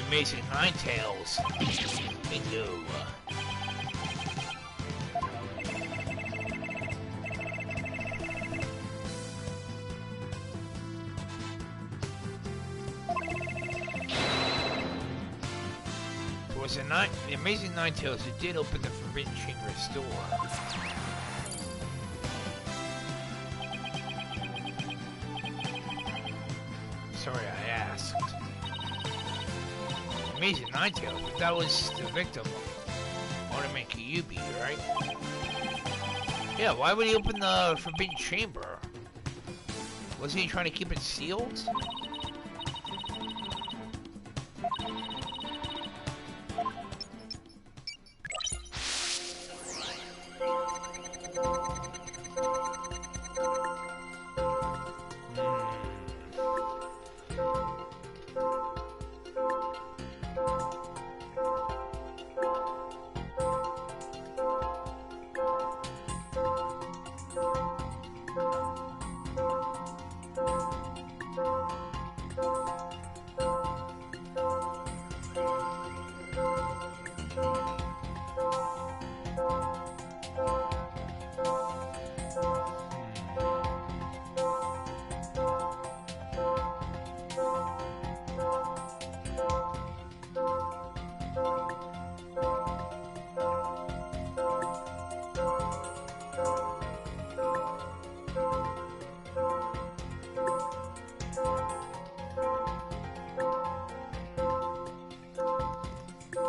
Amazing Nine Tails. Bingo. It was the Amazing Nine Tails who did open the Forbidden Chamber's door. Sorry I asked. Amazing Ninetales, but that was the victim of Ornament Kyubi, right? Yeah, why would he open the Forbidden Chamber? Wasn't he trying to keep it sealed?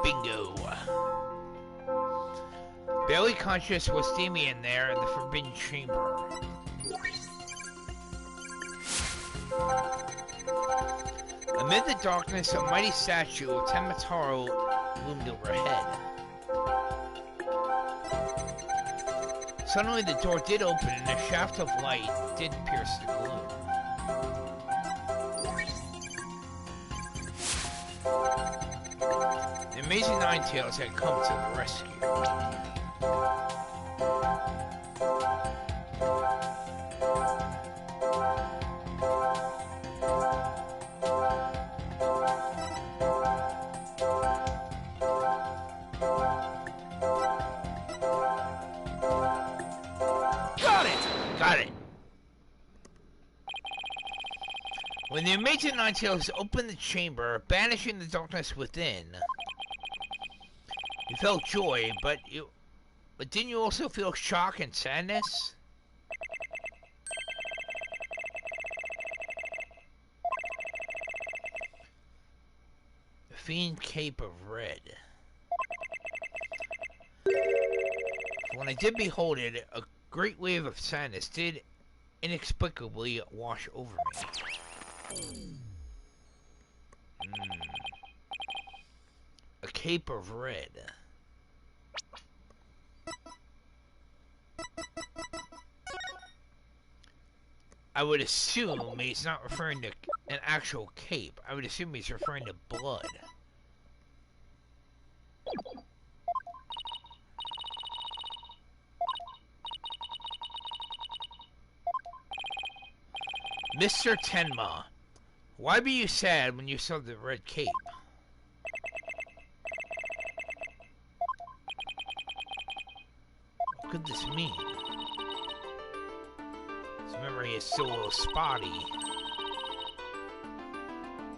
Bingo. Barely conscious was Damien there in the Forbidden Chamber. Amid the darkness, a mighty statue of Tenma Taro loomed overhead. Suddenly the door did open and a shaft of light did pierce the gloom. The amazing Ninetales had come to the rescue. Got it! When the amazing Ninetales opened the chamber, banishing the darkness within, you felt joy, but didn't you also feel shock and sadness? The Fiend Cape of Red. When I did behold it, a great wave of sadness did inexplicably wash over me. A cape of red. I would assume he's not referring to an actual cape. I would assume he's referring to blood. Mr. Tenma, why be you sad when you saw the red cape? What could this mean? His memory is still a little spotty.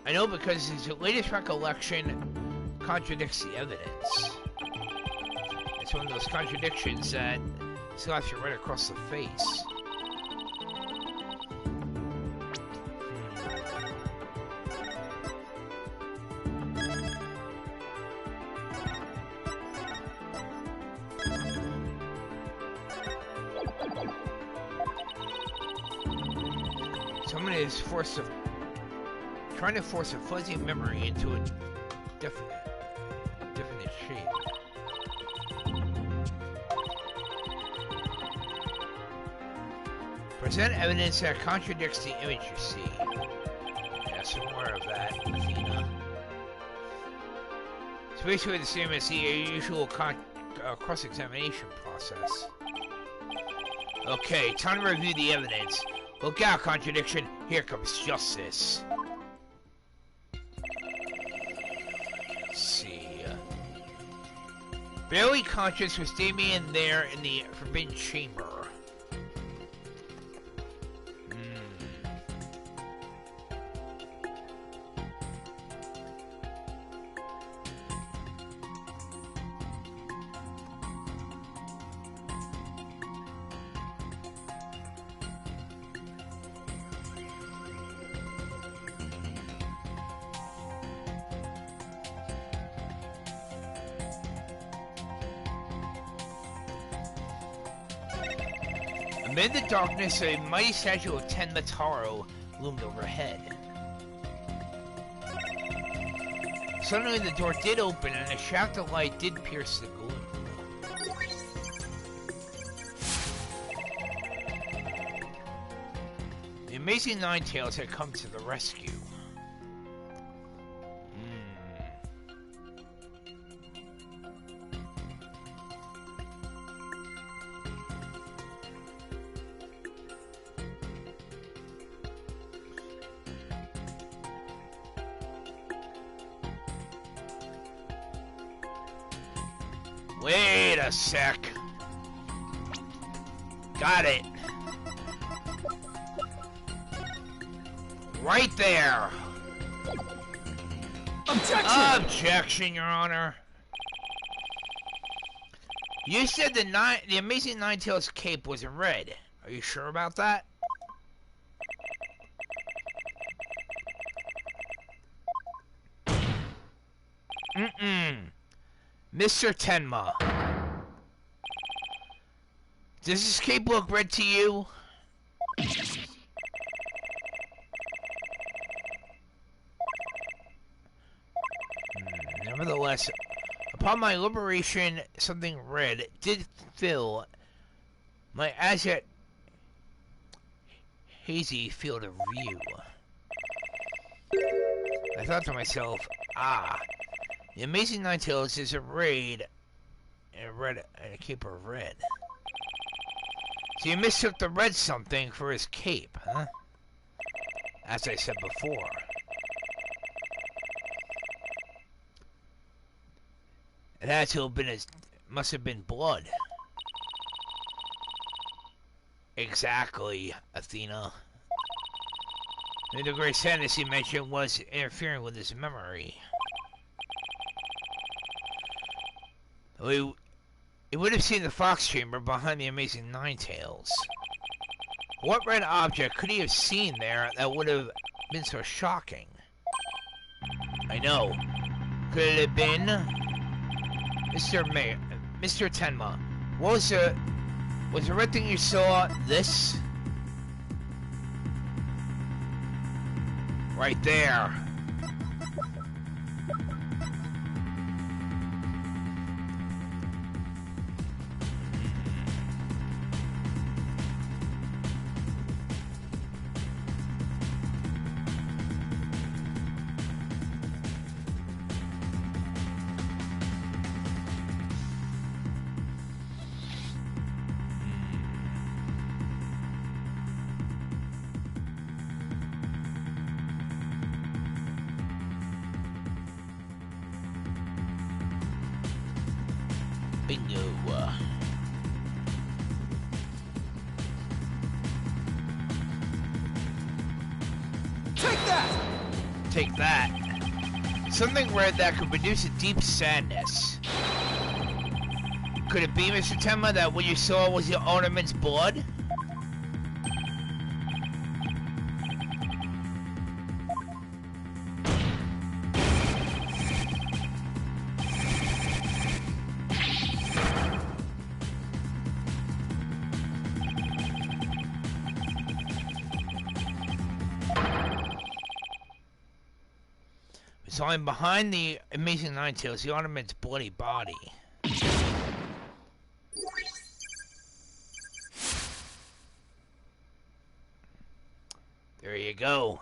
I know because his latest recollection contradicts the evidence. It's one of those contradictions that slaps you right across the face. Someone is trying to force a fuzzy memory into a definite shape. Present evidence that contradicts the image you see. Yeah, some more of that, Athena. It's basically the same as the usual cross-examination process. Okay, time to review the evidence. Look out, contradiction. Here comes justice. Let's see. Barely conscious was Damien there in the Forbidden Chamber. Amid the darkness, a mighty statue of Tenma Taro loomed overhead. Suddenly, the door did open, and a shaft of light did pierce the gloom. The amazing Ninetales had come to the rescue. Wait a sec. Got it. Right there. Objection! Objection, Your Honor. You said the amazing Ninetales cape was in red. Are you sure about that? Mr. Tenma. Does this cape look red to you? Nevertheless, upon my liberation, something red did fill my as yet hazy field of view. I thought to myself, the amazing Ninetales is arrayed in a cape of red. So you mistook the red something for his cape, huh? As I said before. It had to have been must have been blood. Exactly, Athena. And the great sadness he mentioned was interfering with his memory. He would have seen the fox chamber behind the amazing Ninetales. What red object could he have seen there that would have been so shocking? I know. Could it have been Mr. Tenma? What was the red thing you saw this? Right there. Bingo. Take that! Take that. Something red that could produce a deep sadness. Could it be, Mr. Tenma, that what you saw was the ornament's blood? So I'm behind the amazing Ninetales, the ornament's bloody body. There you go.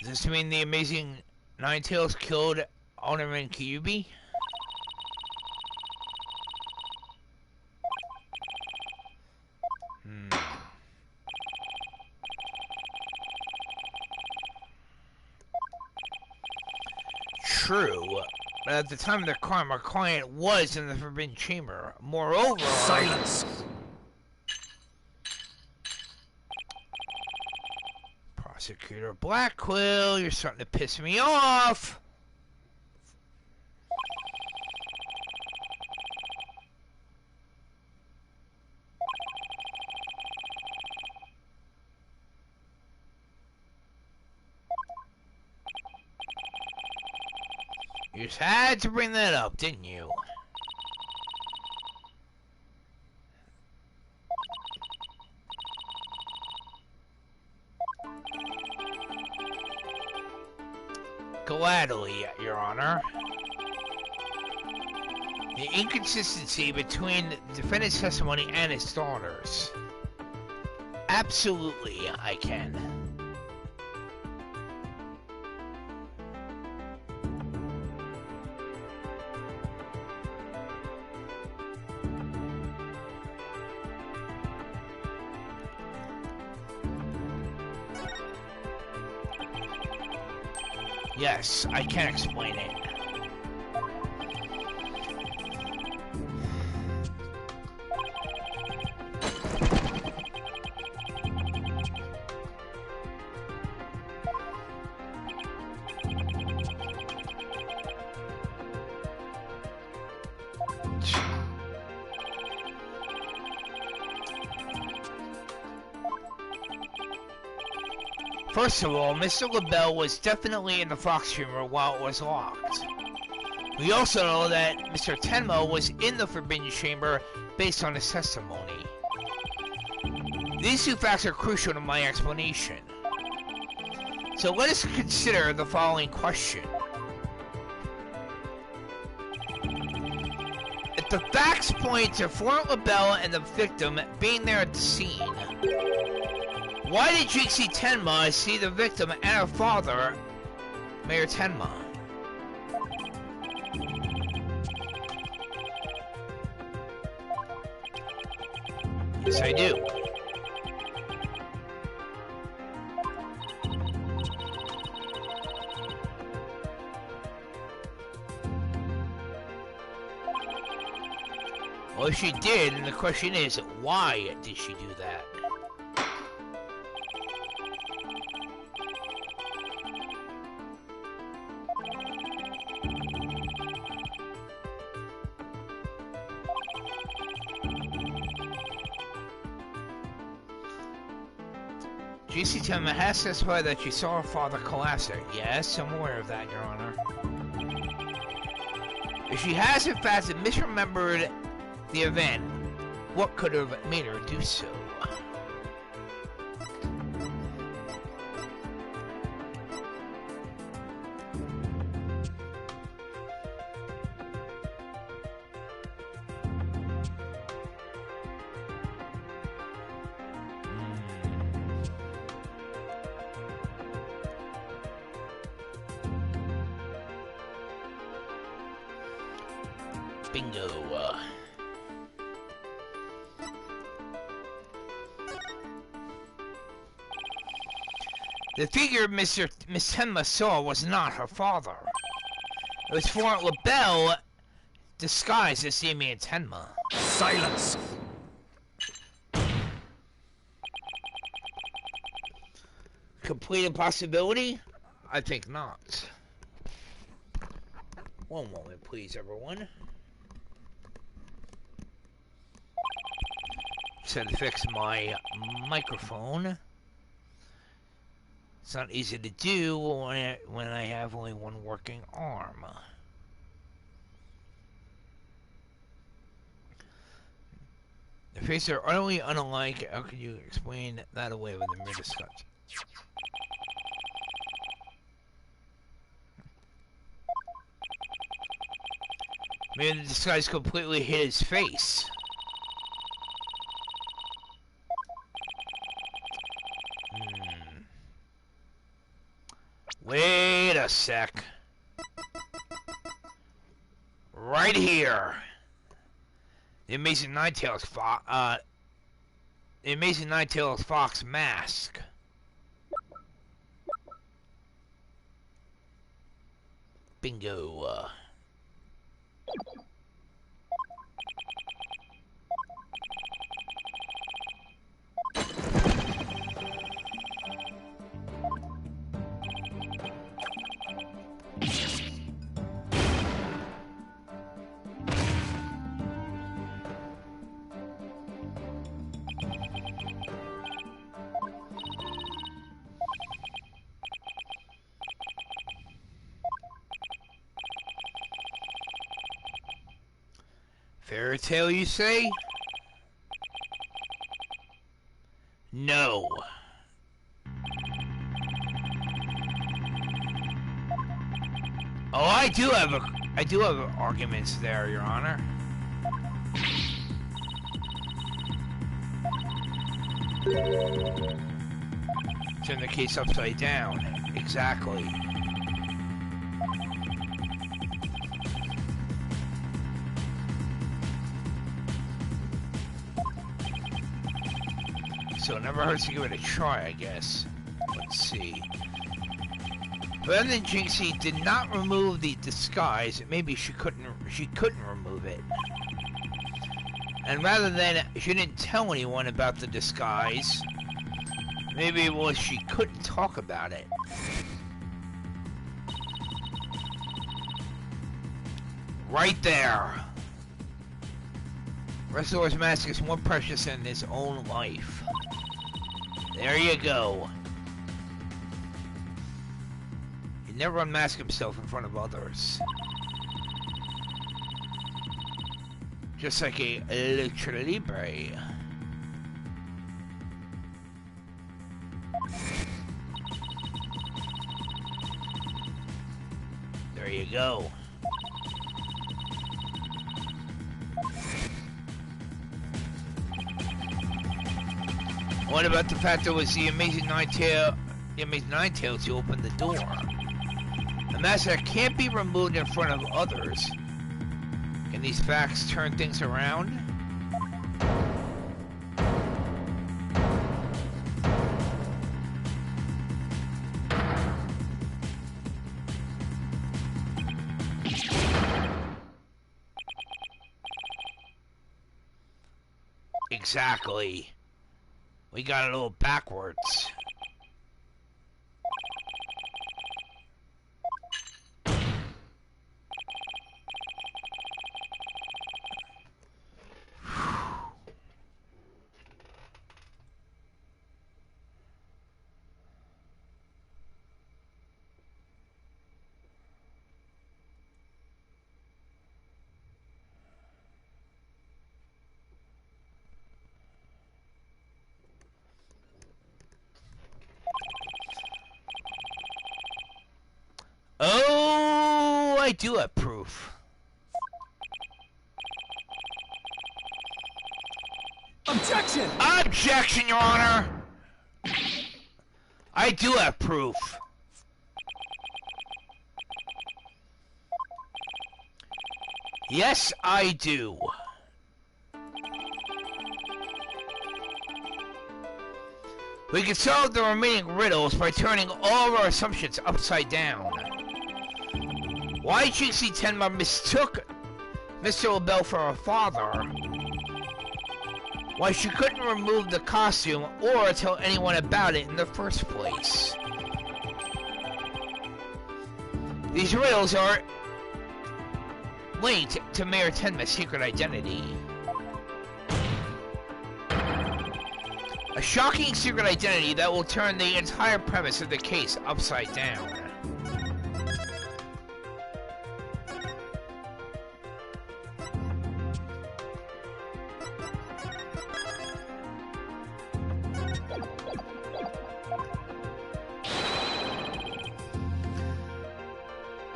Does this mean the amazing Ninetales killed Alderman Kyubi? True, but at the time of the crime, our client was in the Forbidden Chamber. Moreover... Silence! Prosecutor Blackquill, you're starting to piss me off! You just had to bring that up, didn't you? Gladly, Your Honor. The inconsistency between the defendant's testimony and his daughter's. Absolutely, I can. Yes, I can explain it. First of all, Mr. LaBelle was definitely in the Fox chamber while it was locked. We also know that Mr. Tenma was in the Forbidden Chamber based on his testimony. These two facts are crucial to my explanation. So let us consider the following question. If the facts point to Florent LaBelle and the victim being there at the scene, why did Jinxie Tenma see the victim and her father, Mayor Tenma? Yes, I do. Well, if she did, and the question is, why did she do that? Jinxie Tenma has testified that she saw her father collapse there. Yes, I'm aware of that, Your Honor. If she has in fact misremembered the event, what could have made her do so? Bingo. The figure Miss Tenma saw was not her father. It was Florent LaBelle disguised as Damien Tenma. Silence! Complete impossibility? I think not. One moment, please, everyone. Just had to fix my microphone. It's not easy to do when I have only one working arm. The faces are utterly unalike. How can you explain that away with a mere discussion? Maybe the disguise completely hid his face. Wait a sec. Right here. The Amazing Ninetales Fox mask. Bingo. Fairy tale, you say? No. Oh, I do have arguments there, Your Honor. Turn the case upside down. Exactly. So it never hurts to give it a try, I guess. Let's see. Rather than Jinxie did not remove the disguise, maybe she couldn't remove it. And rather than she didn't tell anyone about the disguise, maybe it was she couldn't talk about it. Right there. Wrestler's mask is more precious than his own life. There you go. He never unmasked himself in front of others. Just like a Lucha Libre. There you go. What about the fact that it was the Amazing Nine-Tails who opened the door? A mask that can't be removed in front of others. Can these facts turn things around? Exactly. We got it a little backwards. Oh, I do have proof. Objection! Objection, Your Honor! I do have proof. Yes, I do. We can solve the remaining riddles by turning all of our assumptions upside down. Why Jinxie Tenma mistook Mr. LaBelle for her father. Why she couldn't remove the costume or tell anyone about it in the first place. These riddles are linked to Mayor Tenma's secret identity. A shocking secret identity that will turn the entire premise of the case upside down.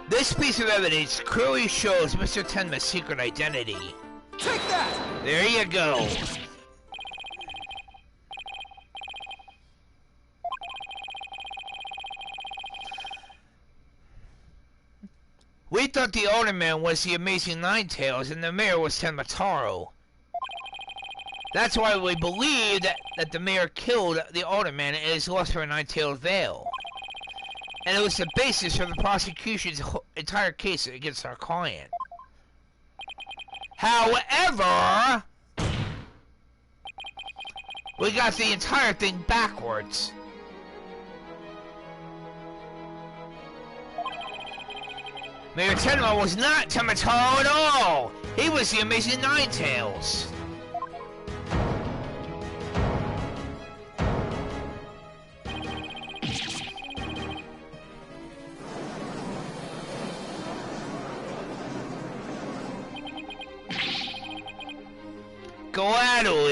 This piece of evidence clearly shows Mr. Tenma's secret identity. Take that! There you go. We thought the Older Man was the Amazing Nine-Tails and the mayor was Tenma Taro. That's why we believe that the mayor killed the Older Man and is lost her Nine-Tailed veil. And it was the basis for the prosecution's entire case against our client. However, we got the entire thing backwards. Mayor Tenma was not Tenma Taro at all! He was the Amazing Nine-Tails!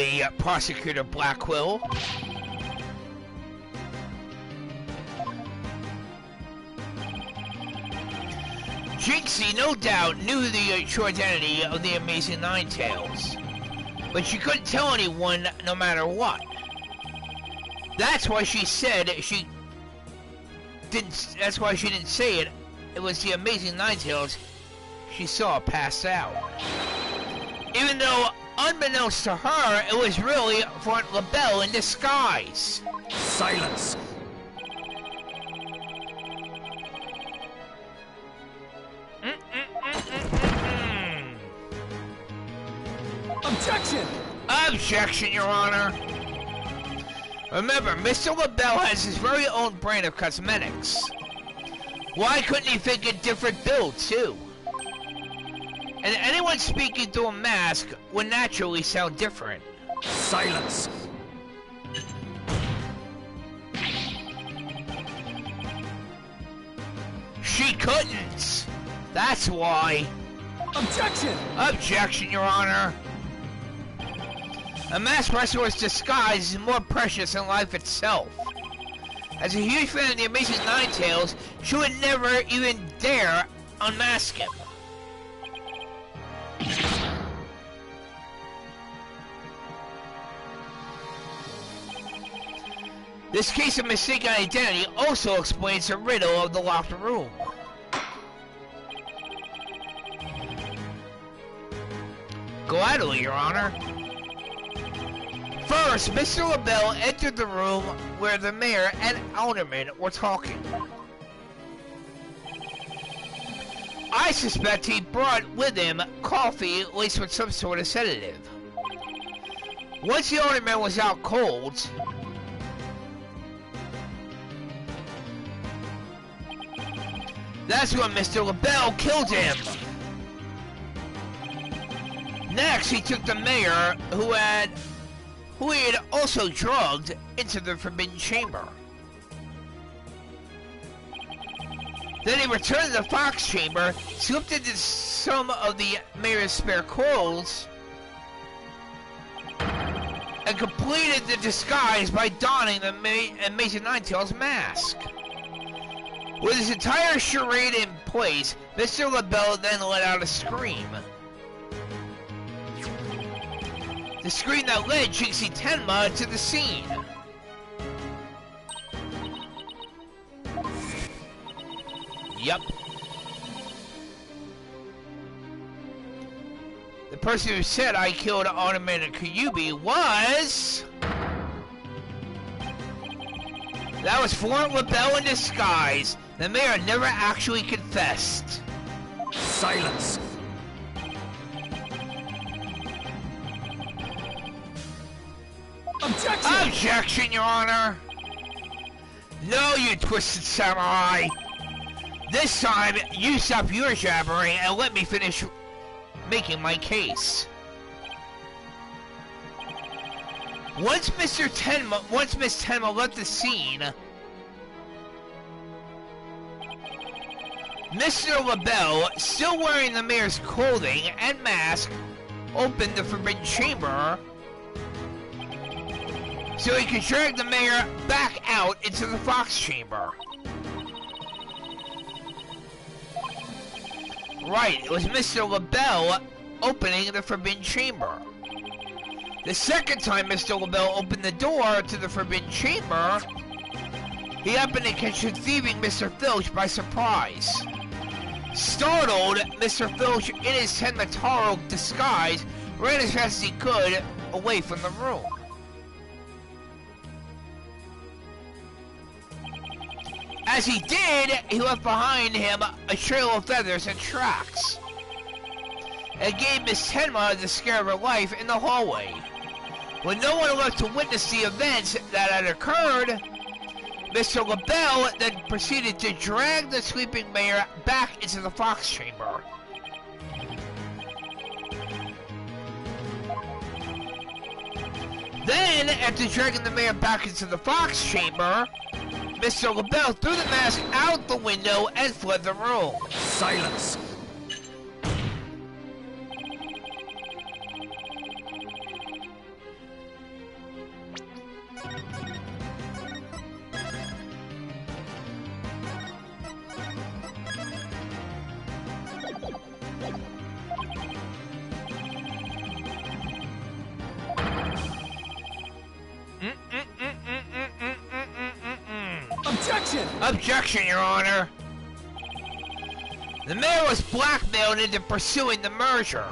say, Prosecutor Blackwell. Jinxie no doubt knew the true identity of the Amazing Ninetales, but she couldn't tell anyone no matter what. That's why she said that's why she didn't say it. It was the Amazing Ninetales she saw pass out. Even though, unbeknownst to her, it was really Fort LaBelle in disguise. Silence! Objection! Objection, Your Honor. Remember, Mr. LaBelle has his very own brand of cosmetics. Why couldn't he think a different build, too? And anyone speaking through a mask would naturally sound different. Silence! She couldn't! That's why. Objection! Objection, Your Honor. A masked wrestler's disguise is more precious than life itself. As a huge fan of the Amazing Ninetales, she would never even dare unmask him. This case of mistaken identity also explains the riddle of the locked room. Gladly, Your Honor. First, Mr. LaBelle entered the room where the mayor and alderman were talking. I suspect he brought with him coffee laced with some sort of sedative. Once the alderman was out cold, that's when Mr. LaBelle killed him. Next, he took the mayor, who he had also drugged, into the Forbidden Chamber. Then he returned to the Fox Chamber, slipped into some of the mayor's spare clothes, and completed the disguise by donning the Amazing Ninetales mask. With his entire charade in place, Mr. LaBelle then let out a scream. The scream that led Jinxie Tenma to the scene. Yup. The person who said I killed Alderman Kyubi was... That was Fort LaBelle in disguise. The mayor never actually confessed. Silence! Objection! Objection, Your Honor! No, you twisted samurai! This time, you stop your jabbering and let me finish making my case. Once Miss Tenma left the scene, Mr. LaBelle, still wearing the mayor's clothing and mask, opened the Forbidden Chamber so he could drag the mayor back out into the Fox Chamber. Right, it was Mr. LaBelle opening the Forbidden Chamber. The second time Mr. LaBelle opened the door to the Forbidden Chamber, he happened to catch the thieving Mr. Filch by surprise. Startled, Mr. Filch, in his Tenma Taro disguise, ran as fast as he could away from the room. As he did, he left behind him a trail of feathers and tracks. It gave Miss Tenma the scare of her life in the hallway. When no one left to witness the events that had occurred, Mr. LaBelle then proceeded to drag the sleeping mayor back into the Fox Chamber. Then, after dragging the mayor back into the Fox Chamber, Mr. LaBelle threw the mask out the window and fled the room. Silence! Objection! Objection, Your Honor. The mayor was blackmailed into pursuing the merger.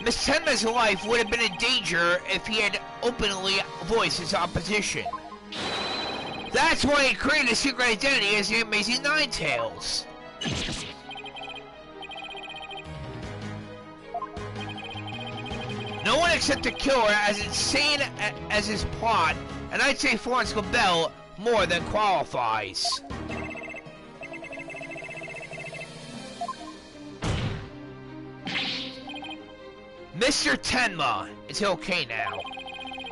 Miss Tenma's life would have been in danger if he had openly voiced his opposition. That's why he created a secret identity as the Amazing Ninetales. No one except the killer, as insane as his plot, and I'd say Florence LaBelle more than qualifies. Mr. Tenma, it's okay now.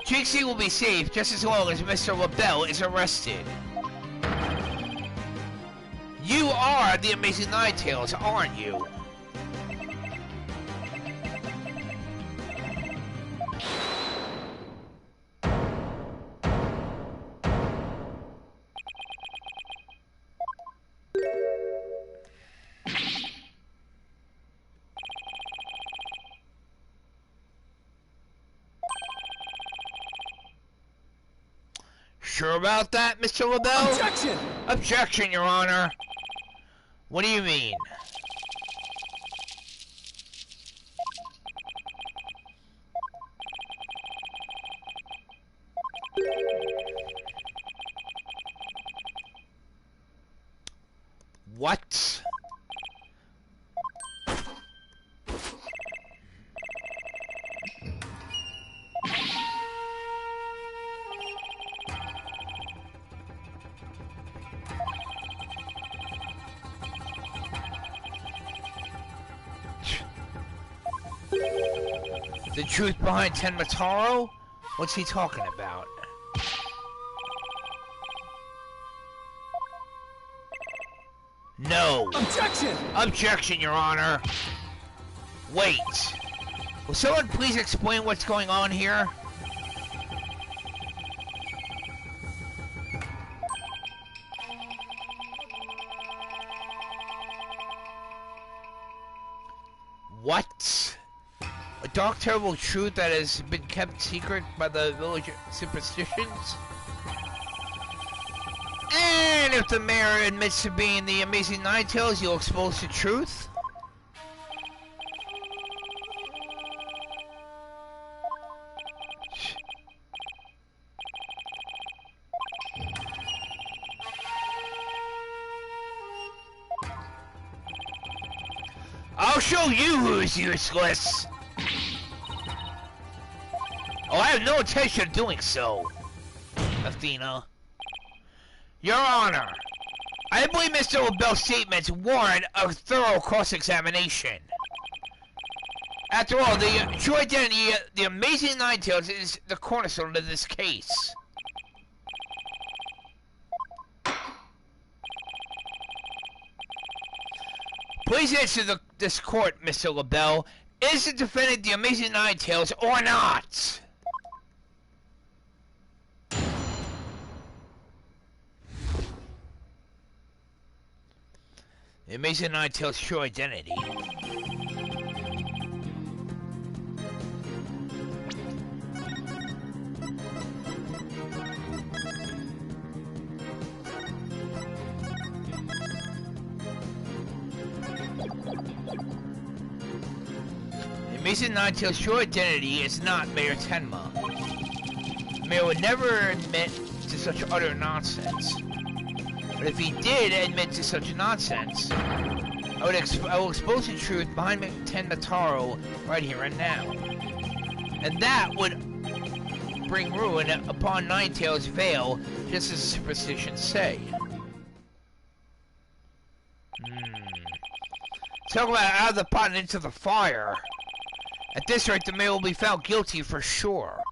Jinxie will be safe just as long as Mr. LaBelle is arrested. You are the Amazing Ninetales, aren't you? Sure about that, Mr. LaBelle? Objection! Objection, Your Honor. What do you mean? What? The truth behind Tenma Taro? What's he talking about? No. Objection! Objection, Your Honor. Wait. Will someone please explain what's going on here? What? A dark, terrible truth that has been kept secret by the village superstitions? And if the mayor admits to being the Amazing Ninetales, you'll expose the truth? I'll show you who's useless! Oh, I have no intention of doing so, Athena. Your Honor, I believe Mr. LaBelle's statements warrant a thorough cross-examination. After all, the true identity of the Amazing Ninetales is the cornerstone of this case. Please answer this court, Mr. LaBelle. Is the defendant the Amazing Ninetales or not? The Amazing Ninetales' true identity. The Amazing Ninetales' true identity is not Mayor Tenma. The mayor would never admit to such utter nonsense. But if he did admit to such nonsense, I will expose the truth behind Tenma Taro right here and now. And that would bring ruin upon Ninetales' veil, just as superstitions say. Talk about out of the pot and into the fire. At this rate, the mayor will be found guilty for sure.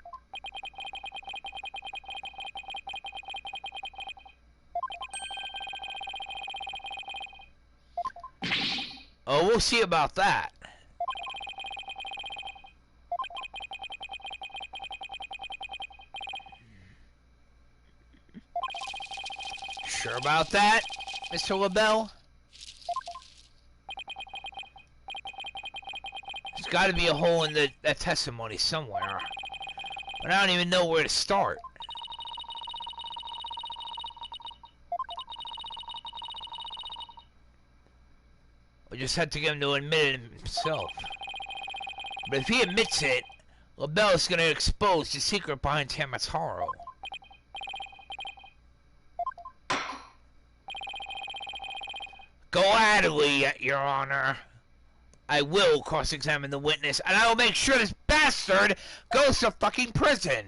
Oh, we'll see about that. Sure about that, Mr. LaBelle? There's got to be a hole in that testimony somewhere. But I don't even know where to start. just had to get him to admit it himself. But if he admits it, LaBelle's gonna expose the secret behind Taro. Gladly, Your Honor. I will cross-examine the witness, and I will make sure this bastard goes to fucking prison!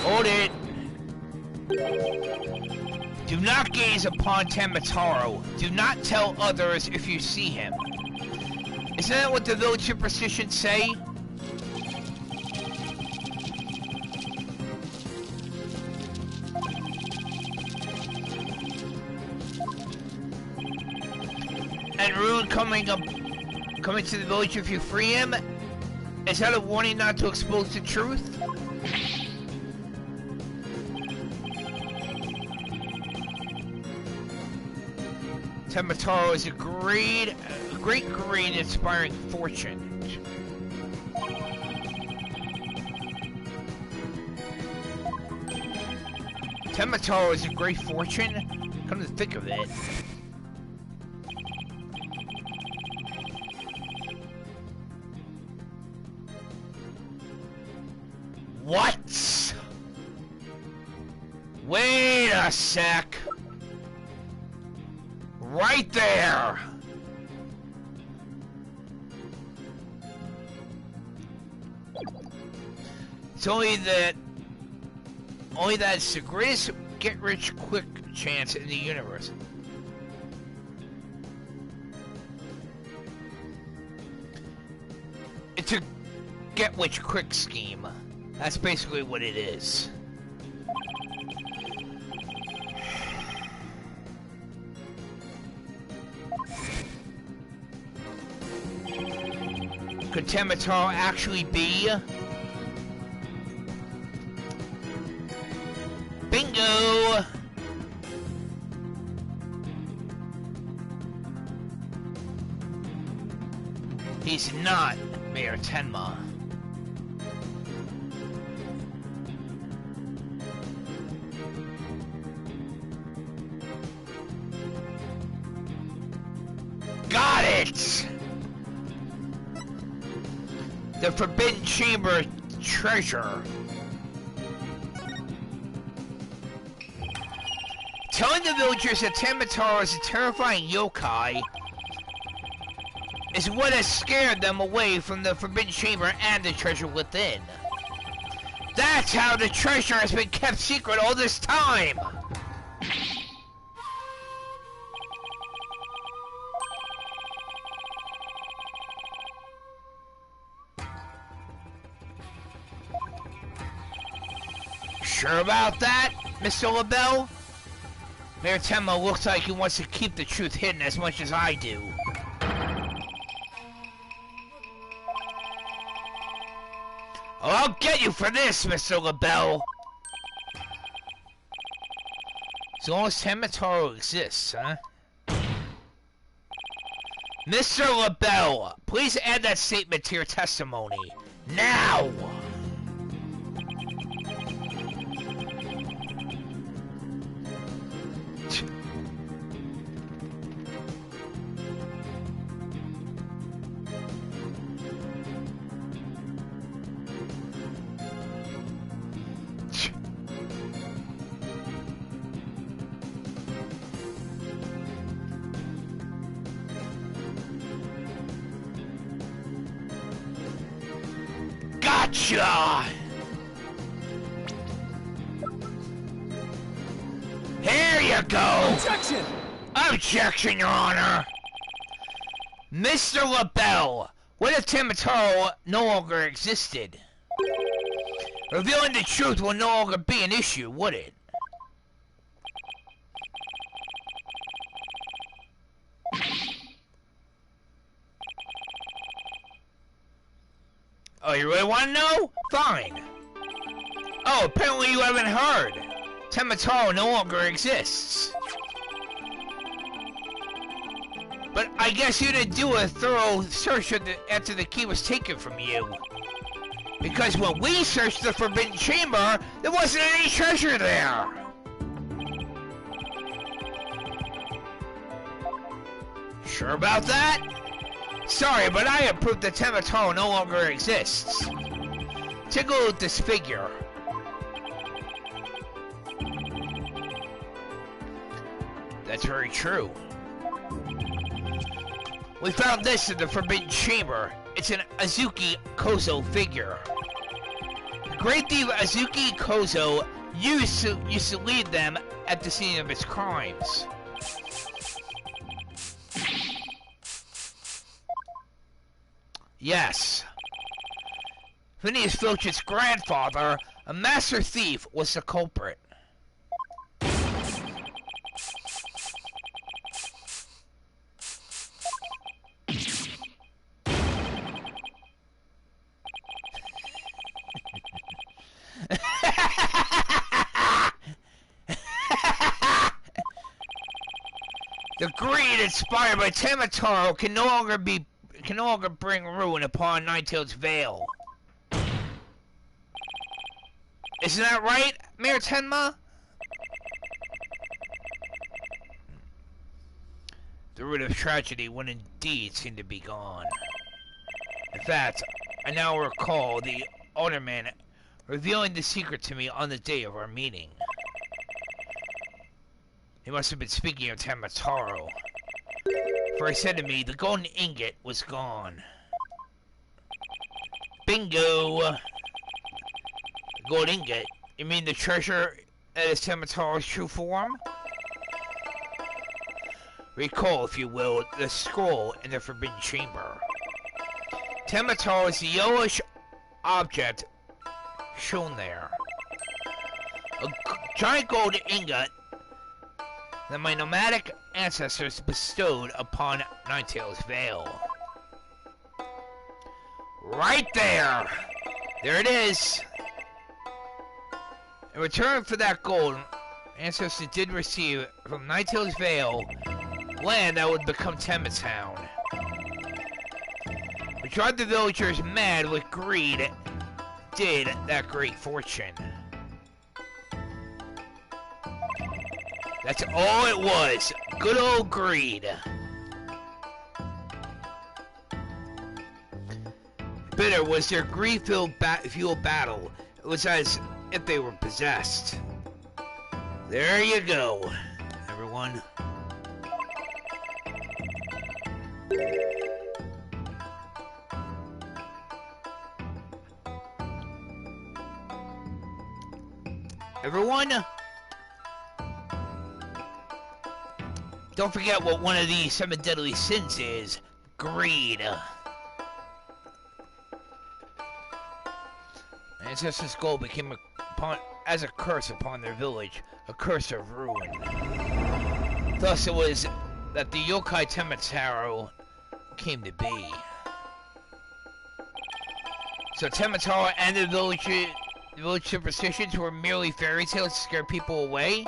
Hold it! Do not gaze upon Taro. Do not tell others if you see him. Isn't that what the village superstitions say? And Rune coming to the village if you free him? Is that a warning not to expose the truth? Taro is a great inspiring fortune. Taro is a great fortune? Come to think of it. What? Wait a sec. Right there! It's only that's the greatest get-rich-quick chance in the universe. It's a get-rich-quick scheme. That's basically what it is. Could Taro actually be? Bingo! He's not Mayor Tenma. Got it! The Forbidden Chamber treasure. Telling the villagers that Taro is a terrifying yokai is what has scared them away from the Forbidden Chamber and the treasure within. That's how the treasure has been kept secret all this time! Sure about that, Mr. LaBelle? Mayor Tenma looks like he wants to keep the truth hidden as much as I do. Oh, I'll get you for this, Mr. LaBelle! As long as Taro exists, huh? Mr. LaBelle, please add that statement to your testimony. Now! Gotcha! Here you go! Objection! Objection, Your Honor! Mr. LaBelle, what if Taro no longer existed? Revealing the truth will no longer be an issue, would it? Oh, you really want to know? Fine. Oh, apparently you haven't heard. Taro no longer exists. But I guess you didn't do a thorough search after the key was taken from you. Because when we searched the Forbidden Chamber, there wasn't any treasure there. Sure about that? Sorry, but I have proof that Taro no longer exists. Take a look at this figure. That's very true. We found this in the Forbidden Chamber. It's an Azuki Kozo figure. The great thief Azuki Kozo used to lead them at the scene of his crimes. Yes. Phineas Filch's grandfather, a master thief, was the culprit. The greed inspired by Taro can no longer bring ruin upon Ninetales Vale. Isn't that right, Mayor Tenma? The root of tragedy would indeed seem to be gone. In fact, I now recall the alderman revealing the secret to me on the day of our meeting. He must have been speaking of Taro, for he said to me the golden ingot was gone. Bingo! The gold ingot? You mean the treasure that is Taro's true form? Recall, if you will, the scroll in the Forbidden Chamber. Taro is the yellowish object shown there. A giant gold ingot that my nomadic ancestors bestowed upon Ninetales Vale. Right there! There it is! In return for that gold, ancestors did receive from Ninetales Vale land that would become Tenma Town. Which drive the villagers mad with greed did that great fortune. That's all it was. Good old greed. Bitter was their greed-fueled battle. It was as if they were possessed. There you go, everyone. Everyone, don't forget what one of the 7 deadly sins is. Greed. Ancestors' gold became as a curse upon their village, a curse of ruin. Thus it was that the yokai Taro came to be. So Taro and the village superstitions were merely fairy tales to scare people away?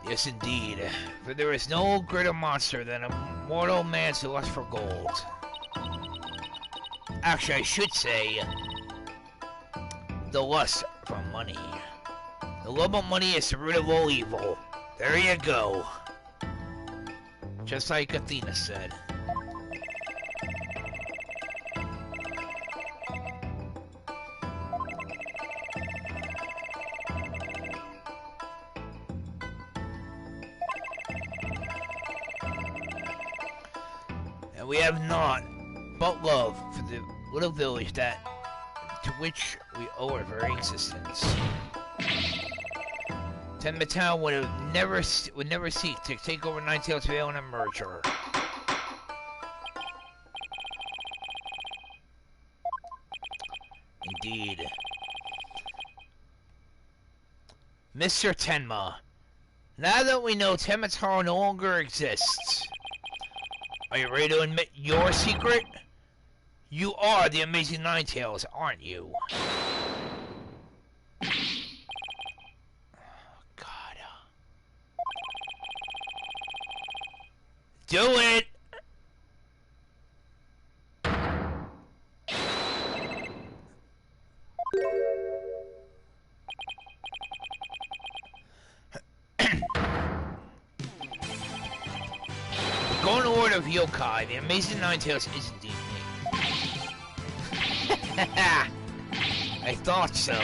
Yes, indeed. For there is no greater monster than a mortal man's lust for gold. Actually, I should say, the lust for money. The love of money is the root of all evil. There you go. Just like Athena said. we have not, but love for the little village that to which we owe our very existence. Tenma Town would never seek to take over Ninetales Vale in a merger. Indeed. Mr. Tenma, now that we know Tenma Taro no longer exists, are you ready to admit your secret? You are the amazing Ninetales, aren't you? Oh, God. Do it! Going to order of Yokai, the amazing Ninetales is indeed me. I thought so.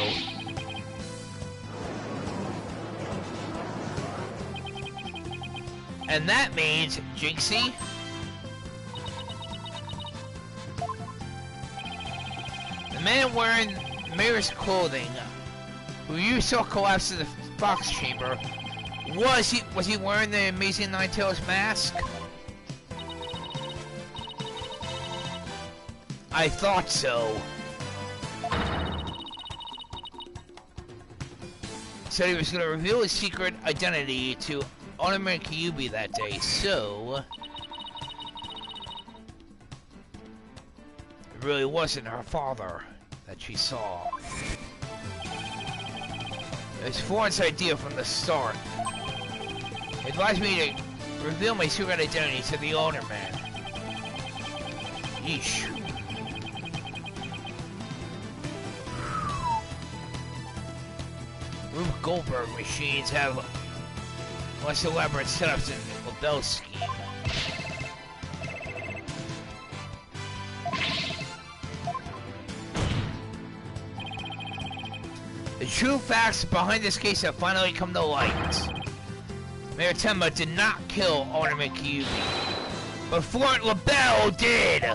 And that means, Jinxie, the man wearing Mirror's clothing, who you saw collapse in the box chamber, was he wearing the amazing Ninetales mask? I thought so. Said he was going to reveal his secret identity to Onima and Kyuubi that day, so it really wasn't her father that she saw. It was Florent's idea from the start. He advised me to reveal my secret identity to the owner man. Yeesh. Rube Goldberg machines have less elaborate setups than LaBelle's scheme. The true facts behind this case have finally come to light. Mayor Tenma did not kill Ornament Kyuubi, but Florent LaBelle did!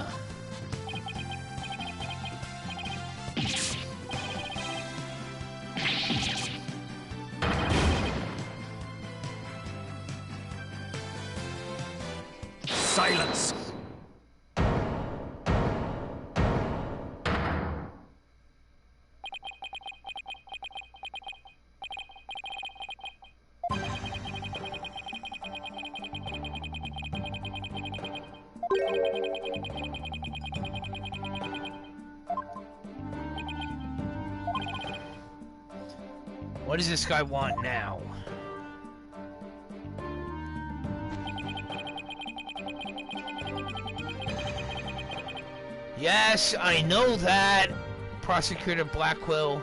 Silence! What does this guy want now? Yes, I know that, Prosecutor Blackwell.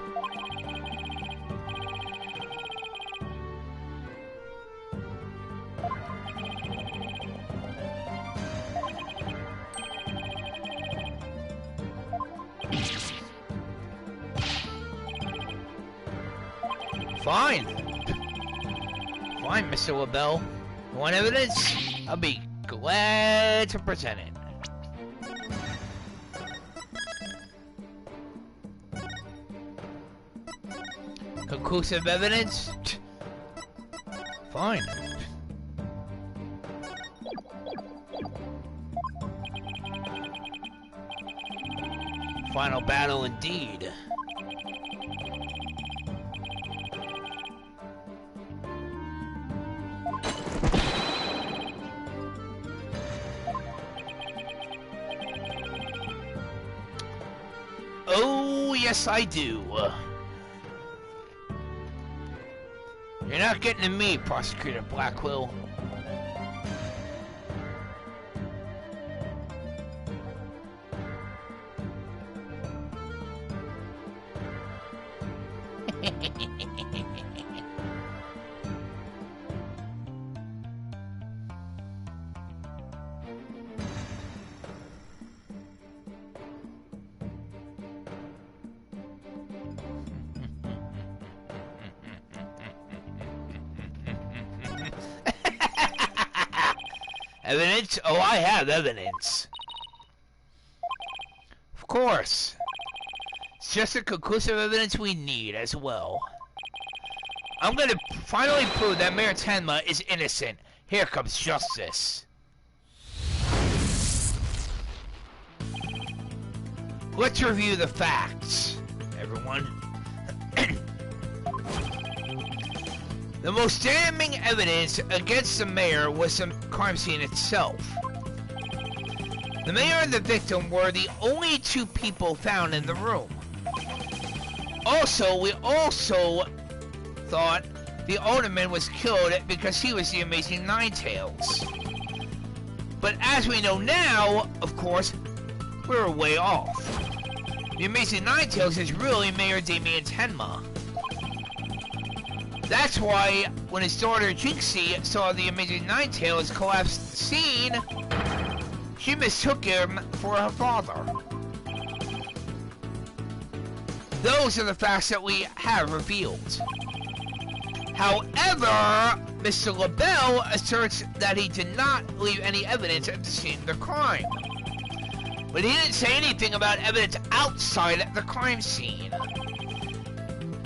Fine. Fine, Mr. LaBelle. You want evidence? I'll be glad to present it. Conclusive evidence? Fine. Final battle indeed. Oh, yes I do. You're not getting to me, Prosecutor Blackwell. Evidence? Oh, I have evidence. course. It's just the conclusive evidence we need as well. I'm gonna finally prove that Mayor Tenma is innocent. Here comes justice. Let's review the facts, everyone. The most damning evidence against the mayor was the crime scene itself. The mayor and the victim were the only two people found in the room. We also thought the alderman was killed because he was the Amazing Ninetales. But as we know now, of course, we were way off. The Amazing Ninetales is really Mayor Damien Tenma. That's why when his daughter Jinxie saw the Amazing Ninetales collapse the scene, she mistook him for her father. Those are the facts that we have revealed. However, Mr. LaBelle asserts that he did not leave any evidence at the scene of the crime. But he didn't say anything about evidence outside the crime scene.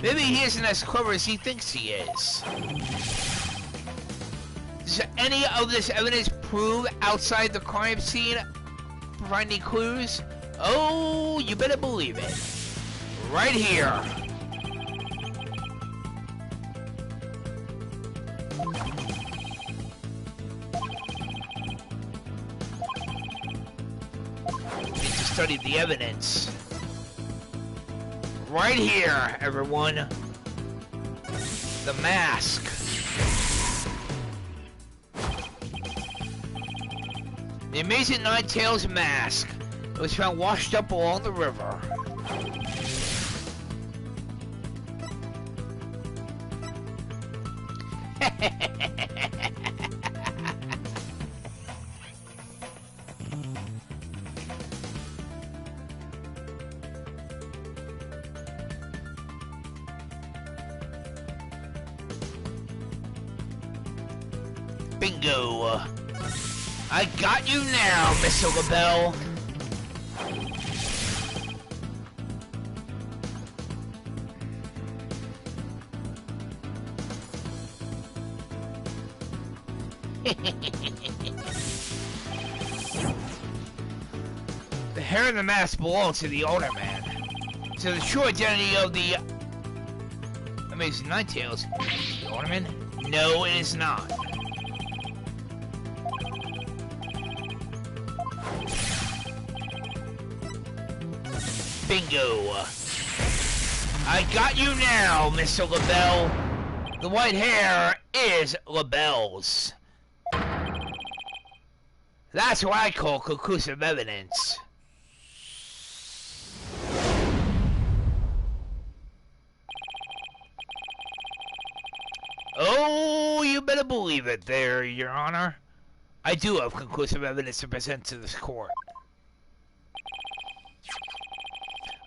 Maybe he isn't as clever as he thinks he is. Does any of this evidence prove outside the crime scene? Provide any clues? Oh, you better believe it. Right here. Need to study the evidence. Right here, everyone. The mask. The Amazing Ninetales mask. It was found washed up along the river. Bingo! I got you now, Mr. LaBelle! The hair and the mask belong to the older man. So the true identity of the Amazing Ninetales, the Alderman? No, it is not. Bingo! I got you now, Mr. LaBelle. The white hair is LaBelle's. That's what I call conclusive evidence. Oh, you better believe it there, Your Honor. I do have conclusive evidence to present to this court.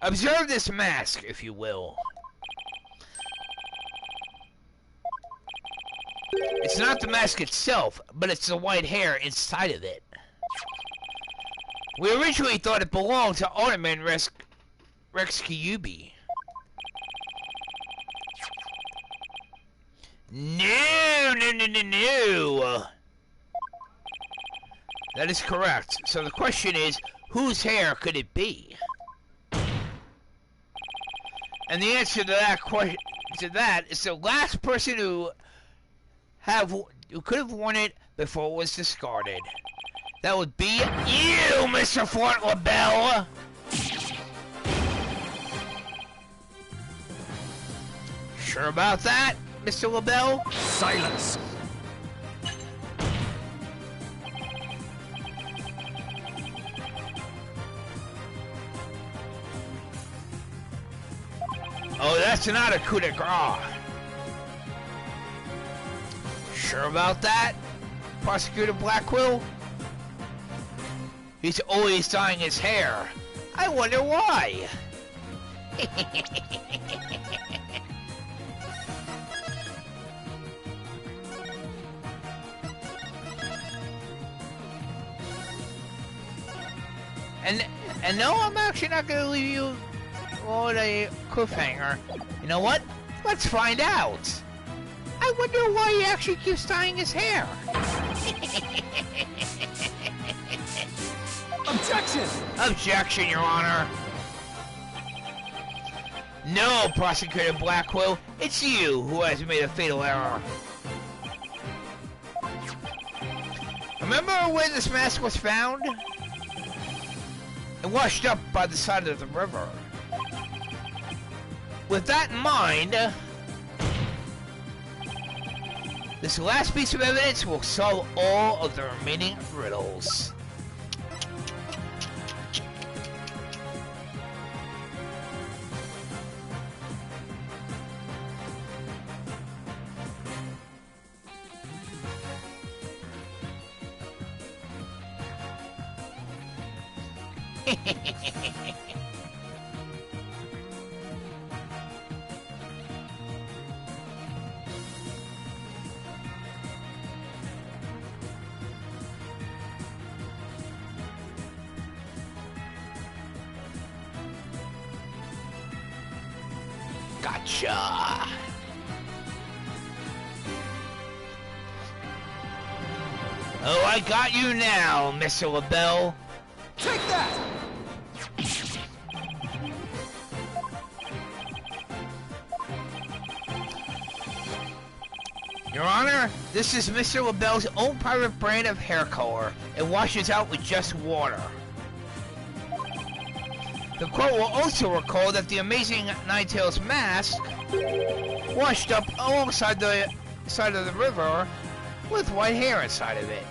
Observe this mask, if you will. It's not the mask itself, but it's the white hair inside of it. We originally thought it belonged to Alderman Rex Kyubi. No. That is correct. So the question is, whose hair could it be? And the answer to that question, is the last person who could have worn it before it was discarded. That would be you, Mr. Fort LaBelle. Sure about that, Mr. LaBelle? Silence! Oh, that's not a coup de grace. Sure about that, Prosecutor Blackwell? He's always dyeing his hair. I wonder why. And no, I'm actually not gonna leave you on a cliffhanger. You know what? Let's find out. I wonder why he actually keeps dyeing his hair. Objection! Objection, Your Honor. No, Prosecutor Blackwell, it's you who has made a fatal error. Remember where this mask was found? It washed up by the side of the river. With that in mind, this last piece of evidence will solve all of the remaining riddles. Gotcha. Oh, I got you now, Mr. LaBelle. Take that! Your Honor, this is Mr. LaBelle's own private brand of hair color. It washes out with just water. The court will also recall that the amazing Ninetales mask washed up alongside the side of the river with white hair inside of it.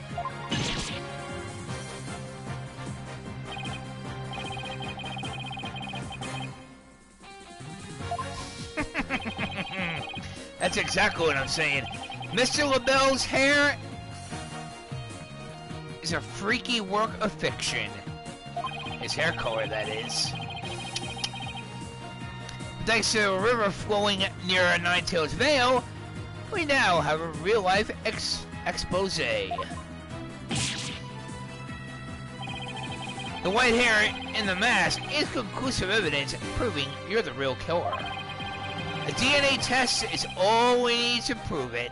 That's exactly what I'm saying. Mr. LaBelle's hair is a freaky work of fiction. His hair color, that is. Thanks to a river flowing near Ninetales Vale, we now have a real-life expose. The white hair in the mask is conclusive evidence proving you're the real killer. A DNA test is all we need to prove it,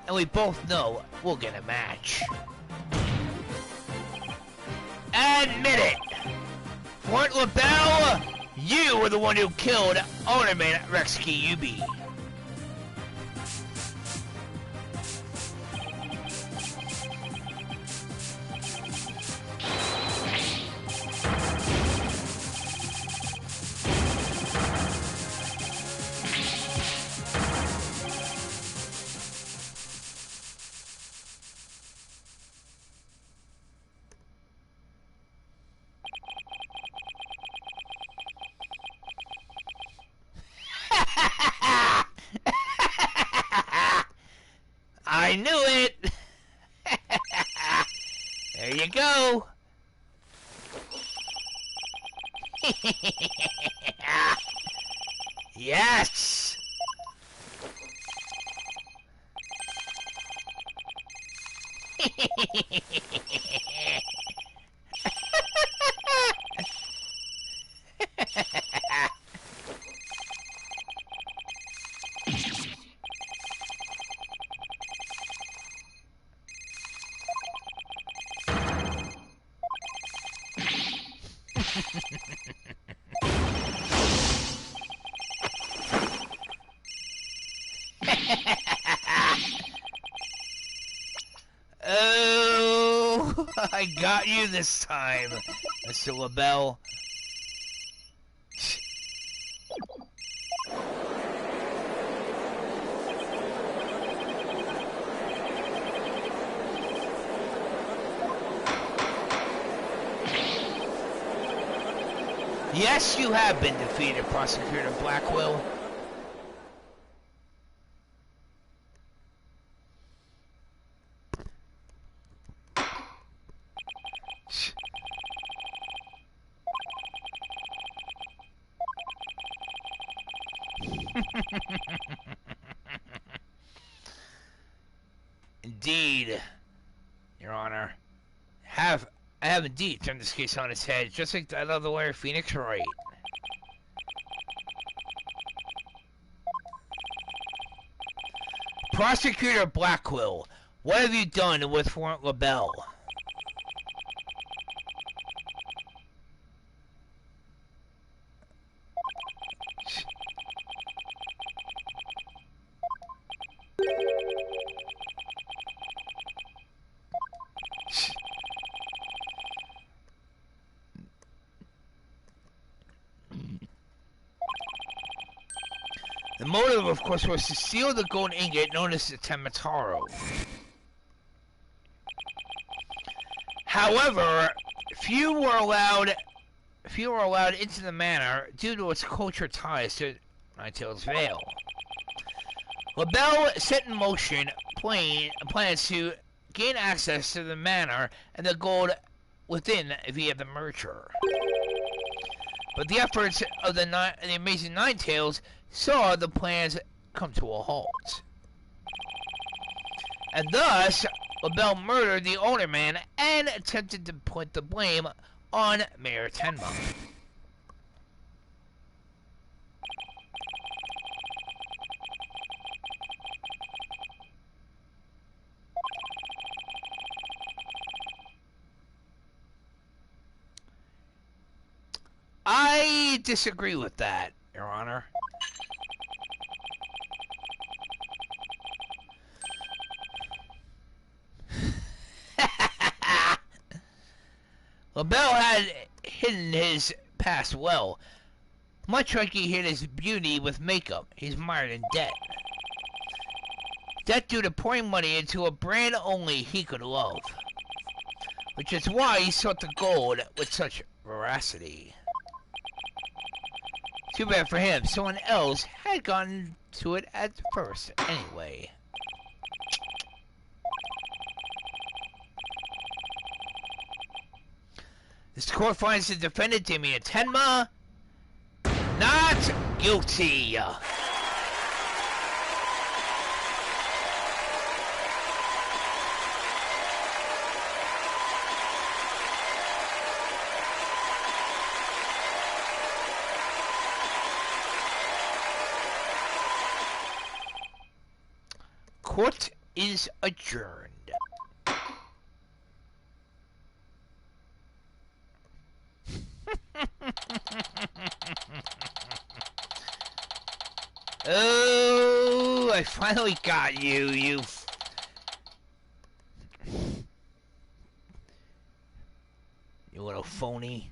and we both know we'll get a match. Admit it! Fort LaBelle, you were the one who killed Alderman Rexky Yubi. I knew it! There you go! Yes! Oh, I got you this time, Mr. LaBelle. Yes, you have been defeated, Prosecutor Blackwell. Indeed, Your Honor. I have indeed turned this case on its head, just like that other lawyer, Phoenix Wright. Prosecutor Blackwell, what have you done with Warrant LaBelle? The motive, of course, was to steal the gold ingot known as the Tenma Taro. However, few were allowed into the manor due to its culture ties to Ninetail's Vale. LaBelle set in motion plans to gain access to the manor and the gold within via the merger. But the efforts of the amazing Ninetails saw the plans come to a halt. And thus, LaBelle murdered the older man and attempted to put the blame on Mayor Tenma. I disagree with that, Your Honor. LaBelle had hidden his past well, much like he hid his beauty with makeup. He's mired in debt. Debt due to pouring money into a brand only he could love. Which is why he sought the gold with such veracity. Too bad for him, someone else had gotten to it at first anyway. This court finds the defendant, Damien Tenma, not guilty. Court is adjourned. Oh, I finally got you, you little phony.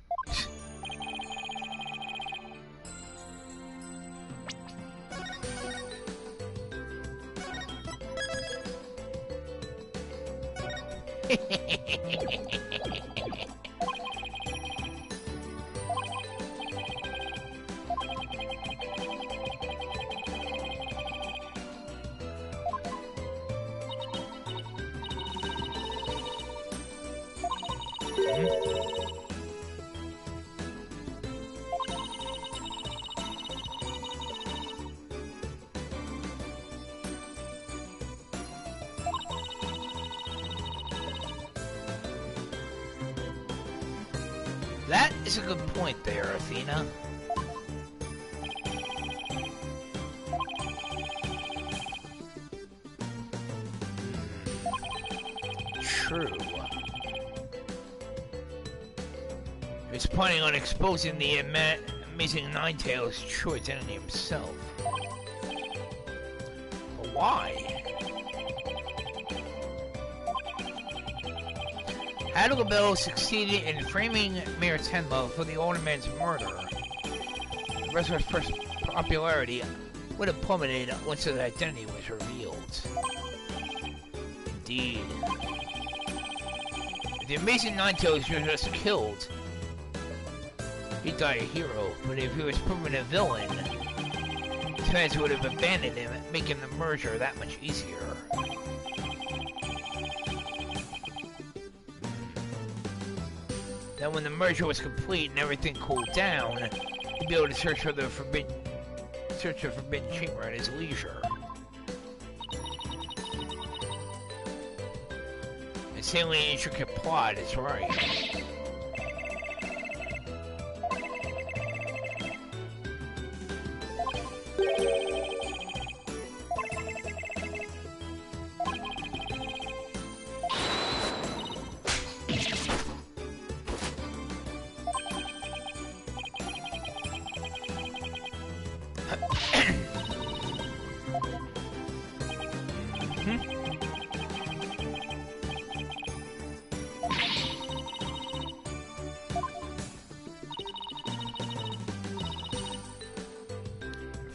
That is a good point there, Athena. True. He's planning on exposing the amazing Ninetail's true identity himself. But why? Had LaBelle succeeded in framing Mayor Tenma for the older man's murder, the rest of his first popularity would have plummeted once his identity was revealed. Indeed. If the amazing Ninetails was just killed, he'd die a hero, but if he was proven a villain, his fans would have abandoned him, making the merger that much easier. Then when the merger was complete and everything cooled down, he'd be able to search for the forbidden chamber at his leisure. Insanely intricate plot is right.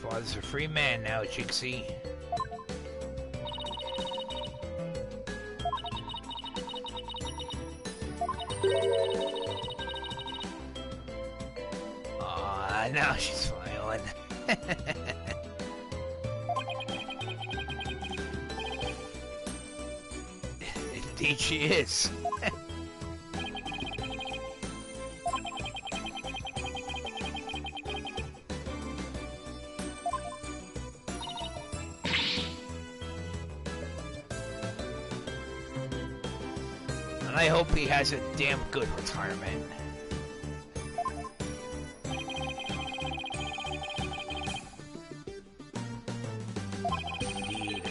Father's a free man now, Jinxie. Aw, now she's smiling. Indeed she is. And I hope he has a damn good retirement. Indeed.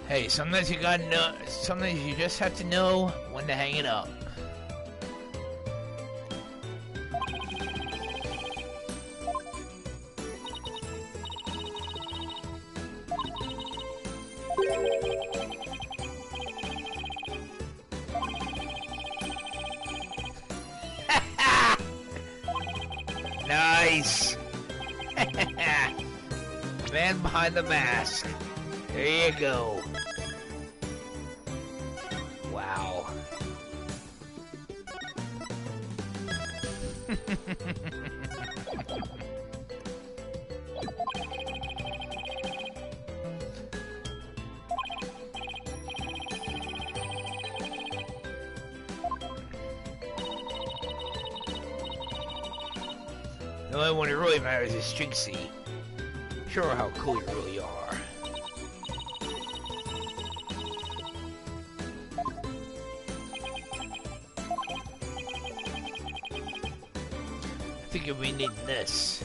Hey, sometimes you gotta know, sometimes you just have to know when to hang it up. Nice! Man behind the mask. There you go. Wow. The only one who really matters is Jinxie. Show her how cool you really are. I think you'll be needing this.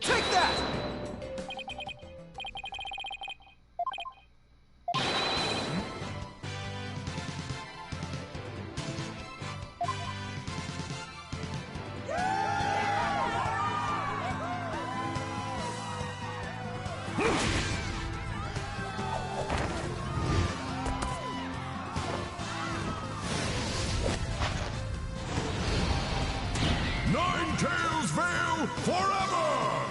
Take that! 9 Tails Veil forever!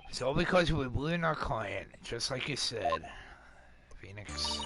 It's all because we blew in our client, just like you said, Phoenix.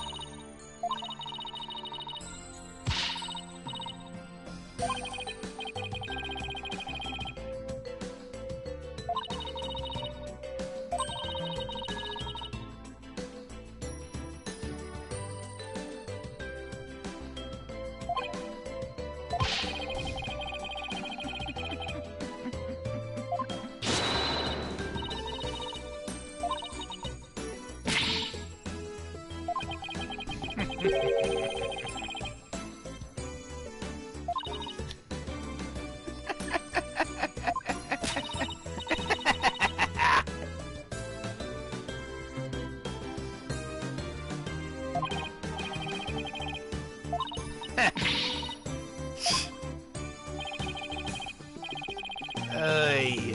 Ay.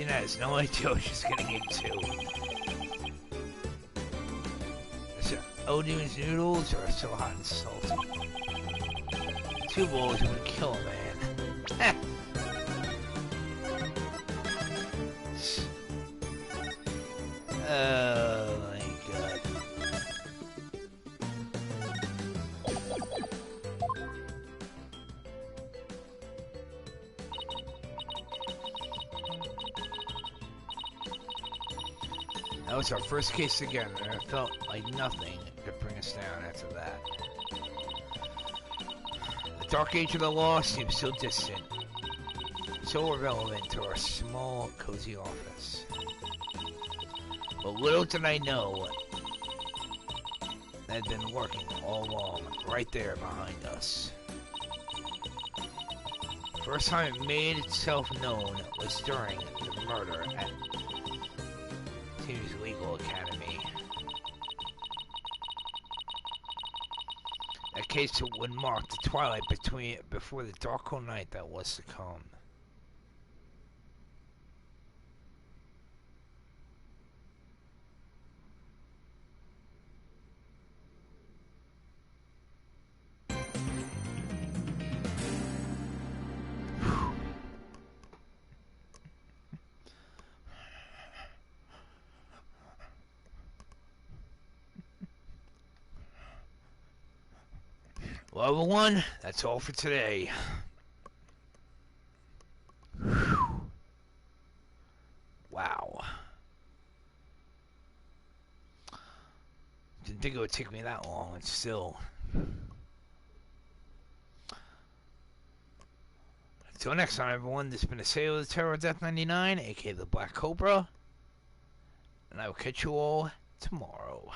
Christina has no idea what she's getting into. Is it Odin's noodles or so hot and salty? 2 bowls would kill a man. Oh my god. That was our first case together, and it felt like nothing could bring us down after that. The dark age of the law seems so distant, so irrelevant to our small, cozy office. But little did I know that had been working all along, right there behind us. First time it made itself known was during the murder at Team's Legal Academy. That case would mark the twilight before the dark cold night that was to come. Well, everyone, that's all for today. Wow. Didn't think it would take me that long, and still. Until next time, everyone, this has been a Sailor of the Terror Death 99, aka the Black Cobra, and I will catch you all tomorrow.